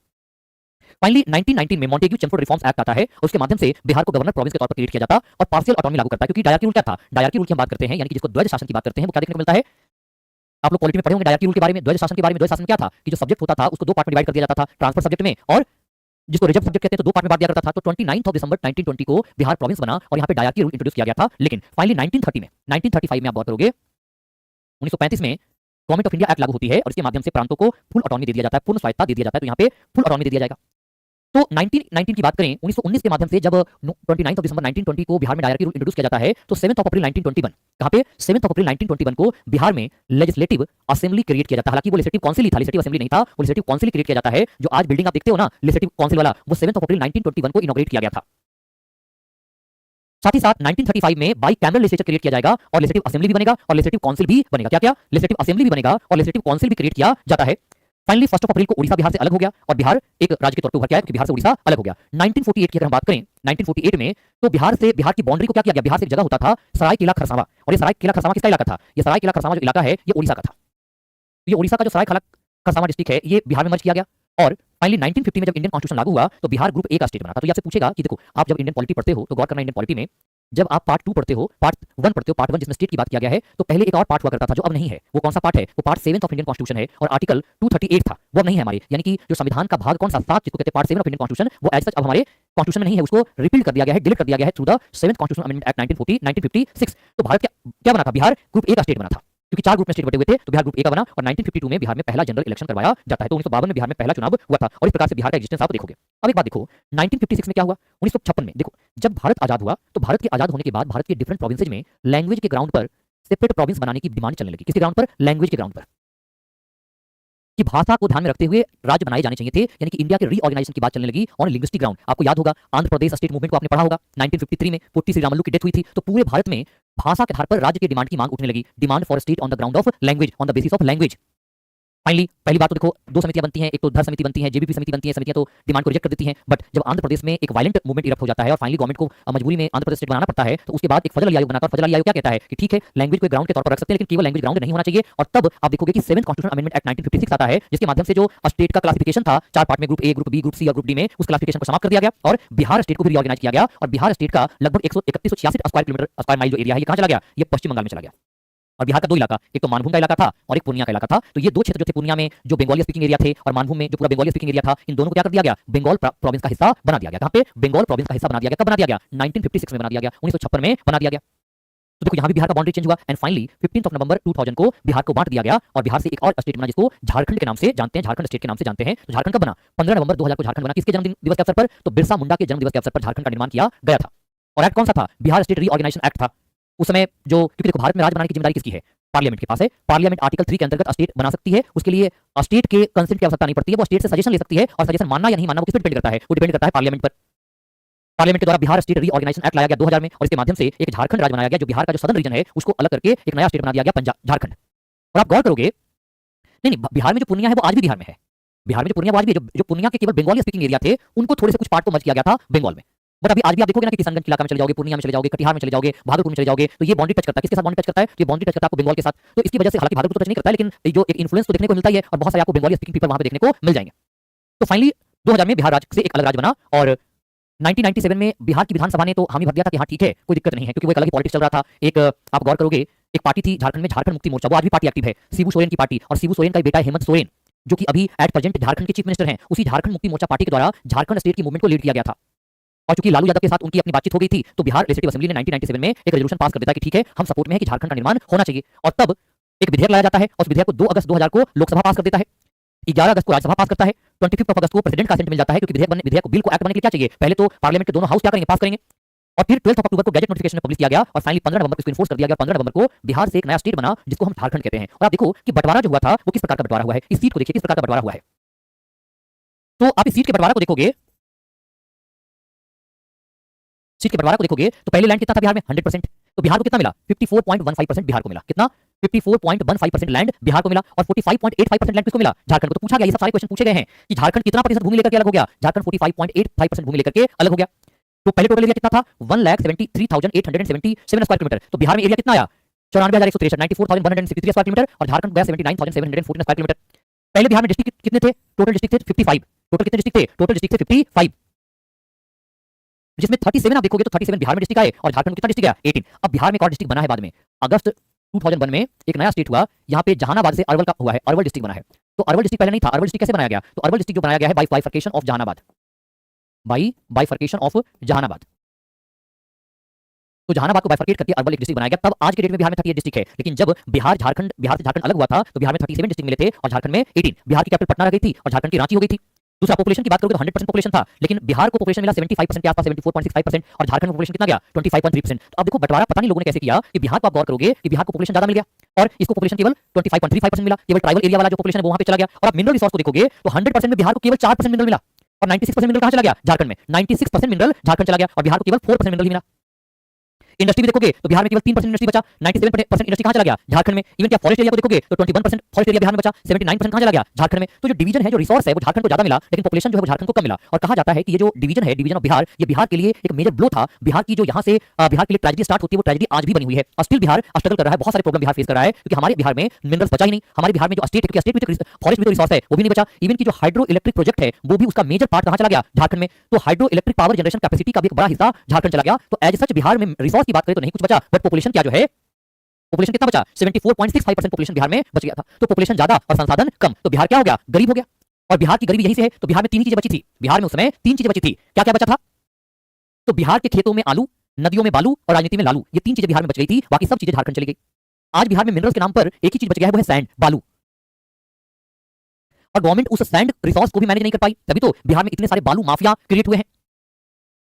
फाइनली 1919 में मॉन्टेग्यू चेम्सफोर्ड रिफॉर्म्स एक्ट आता है और उसके माध्यम से बिहार को गवर्नर प्रोविंस के तौर पर क्रिएट किया जाता और पार्शियल ऑटोनॉमी लागू करता है। क्योंकि डायरकी रूल क्या था? डायरकी रूल की हम बात करते हैं यानी कि जिसको द्वैध शासन की बात करते हैं, वो क्या देखने को मिलता है? आप लोग पॉलिटी में पढ़े होंगे डायरकी रूल के बारे में, द्वैध शासन के बारे में। द्वैध शासन क्या था कि जो सब्जेक्ट होता था उसको दो पार्ट में डिवाइड कर दिया जाता था, ट्रांसफर सब्जेक्ट में और जिसको रिजर्व सब्जेक्ट कहते हैं, तो दो पार्ट में बांट दिया करता था। तो 29 दिसंबर 1920 को बिहार प्रोविंस बना और यहाँ पे डायरकी रूल इंट्रोड्यूस किया गया था। लेकिन फाइनली 1935 में आप बात करोगे, 1935 में गवर्नमेंट ऑफ इंडिया एक्ट लागू होती है और इसके माध्यम से प्रांतों को फुल ऑटोनॉमी दे दिया जाता है, पूर्ण स्वायत्ता दे दिया जाता है। तो यहाँ पे फुल ऑटोनॉमी दे दिया जाएगा। तो 1919 की बात करें, 1919 के माध्यम से जब 29 दिसंबर 1920 को बिहार में डायरकी रूल इंट्रोड्यूस किया जाता है, तो 7 अप्रैल 1921 कहां पे? 7 अप्रैल 1921 को बिहार में लेजिस्लेटिव असेंबली क्रिएट किया जाता है। हालांकि वो लेजिस्लेटिव काउंसिल ही था, लेजिस्लेटिव असेंबली नहीं था, वो लेजिस्लेटिव काउंसिल क्रिएट किया जाता है। जो आज बिल्डिंग आप देखते हो ना लेजिस्लेटिव काउंसिल वाला, वो 7 अप्रैल 1921 को इनॉग्रेट किया गया था। साथ ही साथ 1935 में बाई कैमरल लेजिस्लेचर क्रिएट किया जाएगा और लेजिस्लेटिव असेंबली भी बनेगा और लेजिस्लेटिव काउंसिल भी बनेगा। क्या क्या? लेजिस्लेटिव असेंबली भी बनेगा और लेजिस्लेटिव काउंसिल भी क्रिएट किया जाता है। फाइनली 1 अप्रैल को उड़ीसा बिहार से अलग हो गया और बिहार एक राज्य के तौर पर उभर के आया, क्योंकि बिहार से उड़ीसा अलग हो गया। 1948 की अगर हम बात करें, 1948 में तो बिहार की बाउंड्री को क्या किया गया? बिहार से एक जगह होता था सरायकेला खरसावां, और ये सरायकेला खरसावां किसका इलाका था? ये सरायकेला खरसावां जो इलाका है ये उड़ीसा का था। ये उड़ीसा का जो सरायकेला खरसावां डिस्ट्रिक्ट है ये बिहार में मर्ज किया गया। और फाइनली 1950 में जब इंडियन कॉन्स्टिट्यूशन लागू हुआ तो बिहार ग्रुप ए का स्टेट बना था। तो ये आपसे पूछेगा कि देखो, आप जब इंडियन पॉलिटी पढ़ते हो तो गौर करना इंडियन पॉलिटी में, जब आप पार्ट 2 पढ़ते हो, पार्ट 1 पढ़ते हो, पार्ट 1 जिसमें स्टेट की बात किया गया है, तो पहले एक और पार्ट हुआ करता था जो अब नहीं है। वो कौन सा पार्ट है? वो पार्ट 7 ऑफ इंडियन कॉन्स्टिट्यूशन है और आर्टिकल 238 था, वो अब नहीं है हमारी। यानी कि जो संविधान का भाग कौन सा? 7, जिसको कहते हैं पार्ट 7 ऑफ इंडियन कॉन्स्टिट्यूशन, वो एज सच अब हमारे कॉन्स्टिट्यूशन में नहीं है, उसको रिपील कर दिया गया है, डिलीट कर दिया गया है through the 7th constitutional amendment act 1956। तो भारत क्या बना था? बिहार ग्रुप ए का स्टेट बना था। क्योंकि 4 ग्रुप में स्टेट बटे हुए थे, तो बिहार ग्रुप ए का बना और 1952 में बिहार में पहला जनरल इलेक्शन करवाया जाता है। तो 1952 में बिहार में पहला चुनाव हुआ था और इस प्रकार से बिहार का एग्जिस्टेंस आप देखोगे। अब एक बात देखो, 1956 में क्या हुआ, 1956 में देखो, जब भारत आजाद हुआ तो भारत के आजाद होने के बाद भारत के डिफरेंट प्रोविंसेज में लैंग्वेज के ग्राउंड पर सेपरेट प्रोविंस बनाने की डिमांड चलने लगी। किसके ग्राउंड पर? लैंग्वेज के ग्राउंड पर, कि भाषा को ध्यान में रखते हुए राज्य बनाए जाने चाहिए थे, यानी कि इंडिया के रीऑर्गेनाइजेशन की बात चलने लगी ऑन लिंग्विस्टिक ग्राउंड। आपको याद होगा आंध्र प्रदेश स्टेट मूवमेंट को आपने पढ़ा होगा, 1953 में पोट्टी श्रीरामुलु की डेथ हुई थी, तो पूरे भारत में भाषा के आधार पर राज्य के डिमांड की मांग उठने लगी, demand for state on the ground of language, on the basis of language. Finally पहली बात तो देखो, दो समितियां बनती हैं, एक तो धर समिति बनती है, जेबीपी समिति बनती है, समितियां तो डिमांड को रिजेक्ट कर देती हैं। बट जब आंध्र प्रदेश में एक वायलेंट मूवमेंट इरप्ट हो जाता है और फाइनली गवर्नमेंट को मजबूरी में आंध्र प्रदेश स्टेट बनाना पड़ता है, तो उसके बाद एक फजल अली आयोग बनाता है। फजल अली आयोग क्या कहता है कि ठीक है, लैंग्वेज को ग्राउंड के तौर पर रख सकते हैं, लेकिन केवल लैंग्वेज ग्राउंड नहीं होना चाहिए। और तब आप देखोगे कि 7th कॉन्स्टिट्यूशन अमेंडमेंट एक्ट 1956 आता है, जिसके माध्यम से जो स्टेट का क्लासिफिकेशन था 4 पार्ट में, group A, group B, group C और ग्रुप डी में, उस क्लासिफिकेशन को समाप्त कर दिया गया और बिहार स्टेट को भी रीऑर्गेनाइज किया गया। और बिहार स्टेट का लगभग 13186 स्क्वायर माइल जो एरिया है, ये कहां चला गया? ये पश्चिम बंगाल में चला गया। और बिहार का दो इलाका, एक तो मानभूम का इलाका था और एक पूर्णिया का इलाका था। तो ये दो क्षेत्र जो थे, पूर्णिया में जो बंगाली स्पीकिंग एरिया थे और मानभूम में जो पूरा बंगाली स्पीकिंग एरिया था, इन दोनों को क्या कर दिया गया? बंगाल प्रोविंस का हिस्सा बना दिया गया। कहां पे? बंगाल प्रोविंस का हिस्सा बना दिया गया। कब बना दिया गया? 1956 में बना दिया गया, 1956 में बना दिया गया। तो देखो यहाँ भी बिहार का बाउंड्री चेंज हुआ एंड फाइनली 15 नवंबर 2000 को बिहार को बांट दिया गया और बिहार से एक और स्टेट बना जिसको झारखंड के नाम से जानते हैं, झारखंड स्टेट के नाम से जानते हैं। तो झारखंड कब बना? 15 नवंबर 2000 को झारखंड बना। किसके जन्मदिन दिवस के अवसर पर? तो बिरसा मुंडा के जन्म दिवस के अवसर पर झारखंड का निर्माण किया गया था। और एक्ट कौन सा था? बिहार स्टेट रीऑर्गेनाइजेशन एक्ट था। उस समय जो, क्योंकि देखो भारत में राज बनाने की जिम्मेदारी किसकी है? पार्लियामेंट के पास है। पार्लियामेंट आर्टिकल 3 के अंतर्गत स्टेट बना सकती है, उसके लिए स्टेट के कंसेंट की आवश्यकता नहीं पड़ती है, वो स्टेट से सजेशन ले सकती है और सजेशन मानना या नहीं मानना वो किस पर डिपेंड करता है? वो डिपेंड करता है पार्लियामेंट पर। पार्लियामेंट के द्वारा बिहार स्टेट रीऑर्गेनाइजेशन एक्ट लाया गया 2000 में और इसके माध्यम से एक झारखंड राज्य बनाया गया, जो बिहार का जो सदर्न रीजन है उसको अलग करके एक नया स्टेट बना दिया गया, पंजाब, झारखंड। और आप गौर करोगे, नहीं नहीं, बिहार में जो पूर्णिया है वो आज भी बिहार में है। बिहार में जो पूर्णिया वो आज भी, जो पूर्णिया के केवल बंगाली स्पीकिंग एरिया थे उनको थोड़े से कुछ पार्ट को मर्ज किया गया था बंगाल में। बट अभी आज भी आप देखोगे ना कि किशनगंज इलाका में चले जाओगे, पूर्णिया में चले जाओगे, कटिहार में चले जाओगे, भागलपुर में चले जाओगे, तो ये बाउंड्री टच करता है। किसके साथ बाउंड्री टच करता है? ये बाउंड्री टच करता है आपको बंगाल के साथ। तो इसकी वजह से हालांकि भागलपुर तो टच नहीं करता है, लेकिन जो एक इन्फ्लुएंस तो देखने को मिलता ही है और बहुत सारे आपको बंगाली स्पीकिंग पीपल वहां पे देखने को मिल जाएंगे। तो फाइनली 2000 में बिहार राज्य से एक अलग राज्य बना और 1997 में बिहार की विधानसभा ने तो हामी भर दिया था कि हाँ ठीक है, कोई दिक्कत नहीं है, क्योंकि वो एक अलग ही पॉलिटिक्स चल रहा था। एक आप गौर करोगे, एक पार्टी थी झारखंड में, झारखंड मुक्ति मोर्चा, वो आज भी पार्टी एक्टिव है, शिबू सोरेन की पार्टी। और शिबू सोरेन का बेटा हेमंत सोरेन, जो कि अभी एट प्रेजेंट झारखंड के चीफ मिनिस्टर हैं, उसी झारखंड मुक्ति मोर्चा पार्टी के द्वारा झारखंड स्टेट की मूवमेंट को लीड किया गया था। और चूंकि लालू यादव के साथ उनकी अपनी बातचीत हो गई थी, तो बिहार लेजिस्लेटिव असेंबली ने 1997 में एक रेजोल्यूशन पास कर देता है कि ठीक है, हम सपोर्ट में है कि झारखंड का निर्माण होना चाहिए। और तब एक विधेयक लाया जाता है और उस विधेयक को 2 अगस्त 2000 को लोकसभा पास कर देता है, 11 अगस्त को राज्यसभा पास करता है, 25 अगस्त को प्रेसिडेंट का असेंट मिल जाता है, क्योंकि विधेयक को बिल को एक्ट बनने के लिए क्या चाहिए? पहले तो पार्लियामेंट के दोनों हाउस क्या करेंगे? पास करेंगे। और फिर 12 अक्टूबर को गैजेट नोटिफिकेशन में पब्लिश किया गया और फाइनली 15 नवंबर को इसको इन्फोर्स कर दिया गया। 15 नवंबर को बिहार से एक नया स्टेट बना जिसको हम झारखंड कहते हैं। और आप देखो कि बंटवारा जो हुआ था वो किस प्रकार का बंटवारा हुआ है, इस सीट को देखिए किस प्रकार का बंटवारा हुआ है। तो आप इस सीट के बंटवारा को देखोगे, सीट के बंटवारा को देखोगे तो पहले लैंड कितना था बिहार में? 100%। तो बिहार को कितना मिला? 54.15% बिहार को मिला। कितना? 54.15% लैंड बिहार को मिला। और 45.85% लैंड किसको मिला? झारखंड को। तो पूछा गया, ये सब सारे क्वेश्चन पूछे गए हैं कि झारखंड कितना प्रतिशत भूमि लेकर के अलग हो गया? झारखंड 45.85% भूमि लेकर के अलग हो गया। तो पहले टोटल एरिया कितना था? 1,73,877 स्क्वायर किलोमीटर। तो बिहार में एरिया कितना आया? 94,163, 94,163 स्क्वायर किलोमीटर। और झारखंड गया 79,714 स्क्वायर किलोमीटर। पहले बिहार में डिस्ट्रिक्ट कितने थे? टोटल डिस्ट्रिक्ट थे 55। टोटल कितने डिस्ट्रिक्ट थे? टोटल डिस्ट्रिक्ट थे 55, जिसमें 37 आप देखोगे तो 37 बिहार में डिस्ट्रिक्ट आए और झारखंड में कितना डिस्ट्रिक्ट आया? 18। अब बिहार में एक और डिस्ट्रिक्ट बना है बाद में, अगस्त 2001 में एक नया स्टेट हुआ, यहाँ पे जहानाबाद से अरवल का हुआ है, अरवल डिस्ट्रिक्ट बना है। तो अरवल डिस्ट्रिक्ट पहले नहीं था। अरवल डिस्ट्रिक्ट कैसे बनाया गया? तो अरवल डिस्ट्रिक्ट जो बनाया गया है by bifurcation of Jehanabad, by bifurcation of Jehanabad. तो जहानाबाद को बाइफर्केट करके अरवल एक डिस्ट्रिक्ट बनाया गया। तब आज के डेट में बिहार में 38 डिस्ट्रिक्ट है, लेकिन जब बिहार से झारखंड अलग हुआ था तो बिहार में 37 डिस्ट्रिक्ट मिले थे और झारखंड में 18। बिहार की कैपिटल पटना रह गई थी और झारखंड की रांची हो गई थी। दूसरा पॉपुलेशन की बात करोगे तो 100% पॉपुलेशन था, लेकिन बिहार को पॉपुलेशन मिला 75% के आसपास, 74.65%, और झारखंड में पॉपुलेशन कितना गया? 25.3%। तो अब देखो बंटवारा पता नहीं लोगों ने कैसे किया कि बिहार को आप गौर करोगे कि बिहार को पॉपुलेशन ज्यादा मिल गया और इसको पॉपुलेशन केवल 25.35% मिला, केवल ट्राइबल एरिया वाला जो पॉपुलेशन है वो वहां पे चला गया। और आप मिनरल रिसोर्स को देखोगे तो 100% में बिहार को केवल 4% मिनरल मिला और 96% मिनरल कहां चला गया? झारखंड में। 96% मिनरल झारखंड चला गया और बिहार को केवल 4% मिनरल ही मिला। इंडस्ट्री भी देखोगे तो बिहार में केवल 3% इंडस्ट्री बचा, 97% इंडस्ट्री कहां चला गया? झारखंड में। इवन क्या फॉरेस्ट एरिया को देखोगे तो 21% फॉरेस्ट एरिया बिहार में बचा, 79% कहां चला गया? झारखंड में। तो जो डिवीजन है, जो रिसोर्स है वो झारखंड को ज्यादा मिला, लेकिन पॉपुलेशन जो है वो झारखंड को कम मिला। और कहा जाता है कि ये जो डिवीजन है, डिवीजन ऑफ बिहार, ये बिहार के लिए एक मेजर ब्लो था। बिहार की जो यहाँ से बिहार के लिए ट्रेजेडी स्टार्ट होती है वो ट्रेजेडी आज भी बनी हुई है। स्टिल बिहार स्ट्रगल कर रहा है, बहुत सारे प्रॉब्लम बिहार फेस कर रहा है, क्योंकि हमारे बिहार में मिनरल्स बचा ही नहीं। हमारे बिहार में जो स्टेट है, स्टेट में फॉरेस्ट में जो रिसोर्स है वो भी नहीं बचा। इवन की जो हाइड्रो इलेक्ट्रिक प्रोजेक्ट है वो भी उसका मेजर पार्ट कहां चला गया? झारखंड में। तो hydro electric power generation capacity का भी एक बड़ा हिस्सा झारखंड चला गया। तो एज सच बिहार में रिसोर्स की बात करें तो नहीं कुछ बचा, बट पॉपुलेशन क्या जो है, पॉपुलेशन कितना बचा? 74.65% पॉपुलेशन बिहार में बच गया था। तो पॉपुलेशन ज्यादा और संसाधन कम, तो बिहार क्या हो गया? गरीब हो गया। और बिहार की गरीबी यहीं से है। तो बिहार में 3 चीजें बची थी। बिहार में उस समय 3 चीजें बची थी। क्या क्या बचा था? तो बिहार के खेतों में आलू, नदियों में बालू और राजनीति में लालू, ये 3 चीजें बिहार में बच गई थी, बाकी सब चीजें झारखंड चली गई। आज बिहार में मिनरल्स के नाम पर एक ही चीज बच गया है, वो है सैंड, बालू। और गवर्नमेंट उस सैंड रिसोर्स को भी मैनेज नहीं कर पाई, तभी तो बिहार में इतने सारे बालू माफिया क्रिएट हुए हैं।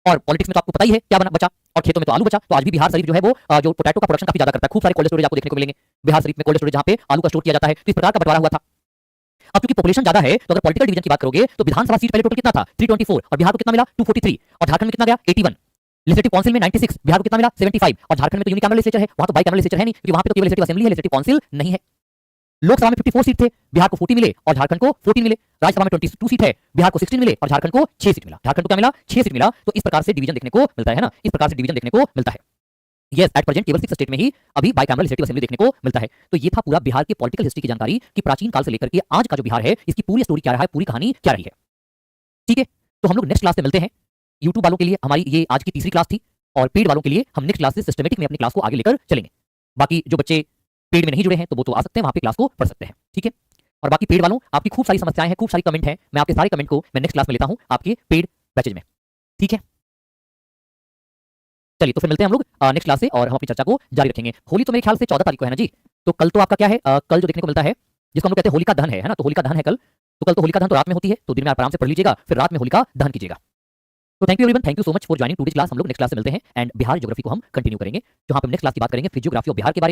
और पॉलिटिक्स में तो आपको पता ही है क्या बना बचा, और खेतों में तो आलू बचा। तो आज भी बिहार शरीफ जो है वो जो पोटैटो का प्रोडक्शन काफी ज्यादा करता है, खूब सारे कोल्ड स्टोरेज आपको देखने को मिलेंगे बिहार शरीफ में, कोल्ड स्टोरेज जहां पे आलू का स्टोर किया जाता है। तो इस प्रकार का बंटवारा हुआ था। अब क्योंकि पॉपुलेशन ज्यादा है, तो अगर पॉलिटिकल डिवीजन की बात करोगे तो विधानसभा सीट पहले टोटल कितना था, 324, और बिहार को कितना मिला, 243, और झारखंड में कितना गया, 81। लेजिस्लेटिव काउंसिल में 96, बिहार को कितना मिला, 75, और झारखंड में तो यूनिकैमरल लेजिस्लेचर है, वहां तो बाइकैमरल लेजिस्लेचर है नहीं, क्योंकि वहां पे तो केवल लेजिस्लेटिव असेंबली है, लेजिस्लेटिव काउंसिल नहीं है। लोकसभा में 54 सीट थे, बिहार को 40 मिले और झारखंड को 14 मिले। राज्यसभा में 22 सीट है, बिहार को 16 मिले और झारखंड को 6 सीट मिला। झारखंड को क्या मिला, 6 सीट मिला। तो इस प्रकार से डिवीजन देखने को मिलता है ना, इस प्रकार से डिवीजन देखने को मिलता है। यस, एट प्रेजेंट केवल 6 स्टेट में ही अभी बाइकैमरल लेजिस्लेटिव असेंबली देखने को मिलता है। तो ये था पूरा बिहार के पॉलिटिकल हिस्ट्री की जानकारी कि प्राचीन काल से लेकर के आज का जो बिहार है, इसकी पूरी स्टोरी क्या रहा है, पूरी कहानी क्या रही है। ठीक है, तो हम लोग नेक्स्ट क्लास में मिलते हैं। यूट्यूब वालों के लिए हमारी ये आज की तीसरी क्लास थी, और पेड वालों के लिए हम नेक्स्ट क्लास से सिस्टमेटिक में अपनी क्लास को आगे लेकर चलेंगे। बाकी जो बच्चे पेड में नहीं जुड़े हैं तो वो तो आ सकते हैं, वहां पे क्लास को पढ़ सकते हैं। ठीक है, और बाकी पेड वालों, आपकी खूब सारी समस्याएं हैं, खूब सारी कमेंट हैं, मैं आपके सारे कमेंट को मैं नेक्स्ट क्लास में लेता हूं आपके पेड बैचेज में। ठीक है, चलिए तो फिर मिलते हैं हम लोग नेक्स्ट क्लास से, और हम अपनी चर्चा को जारी रखेंगे। होली तो मेरे ख्याल से 14 तारीख को है ना जी, तो कल तो आपका क्या है, कल जो देखने को मिलता है जिसको हम लोग कहते हैं होलिका दहन है ना, तो होलिका दहन है कल। तो कल तो होलिका दहन तो रात में होती है, तो दिन में आप आराम से पढ़ लीजिएगा, फिर रात में होलिका दहन कीजिएगा। तो thank you everyone, thank you so much for joining today's class. हम लोग नेक्स्ट क्लास में मिलते हैं, एंड बिहार ज्योग्राफी को हम कंटिन्यू करेंगे, जहां पर नेक्स्ट क्लास की बात करेंगे फिजियोग्राफी ऑफ बिहार के बारे में।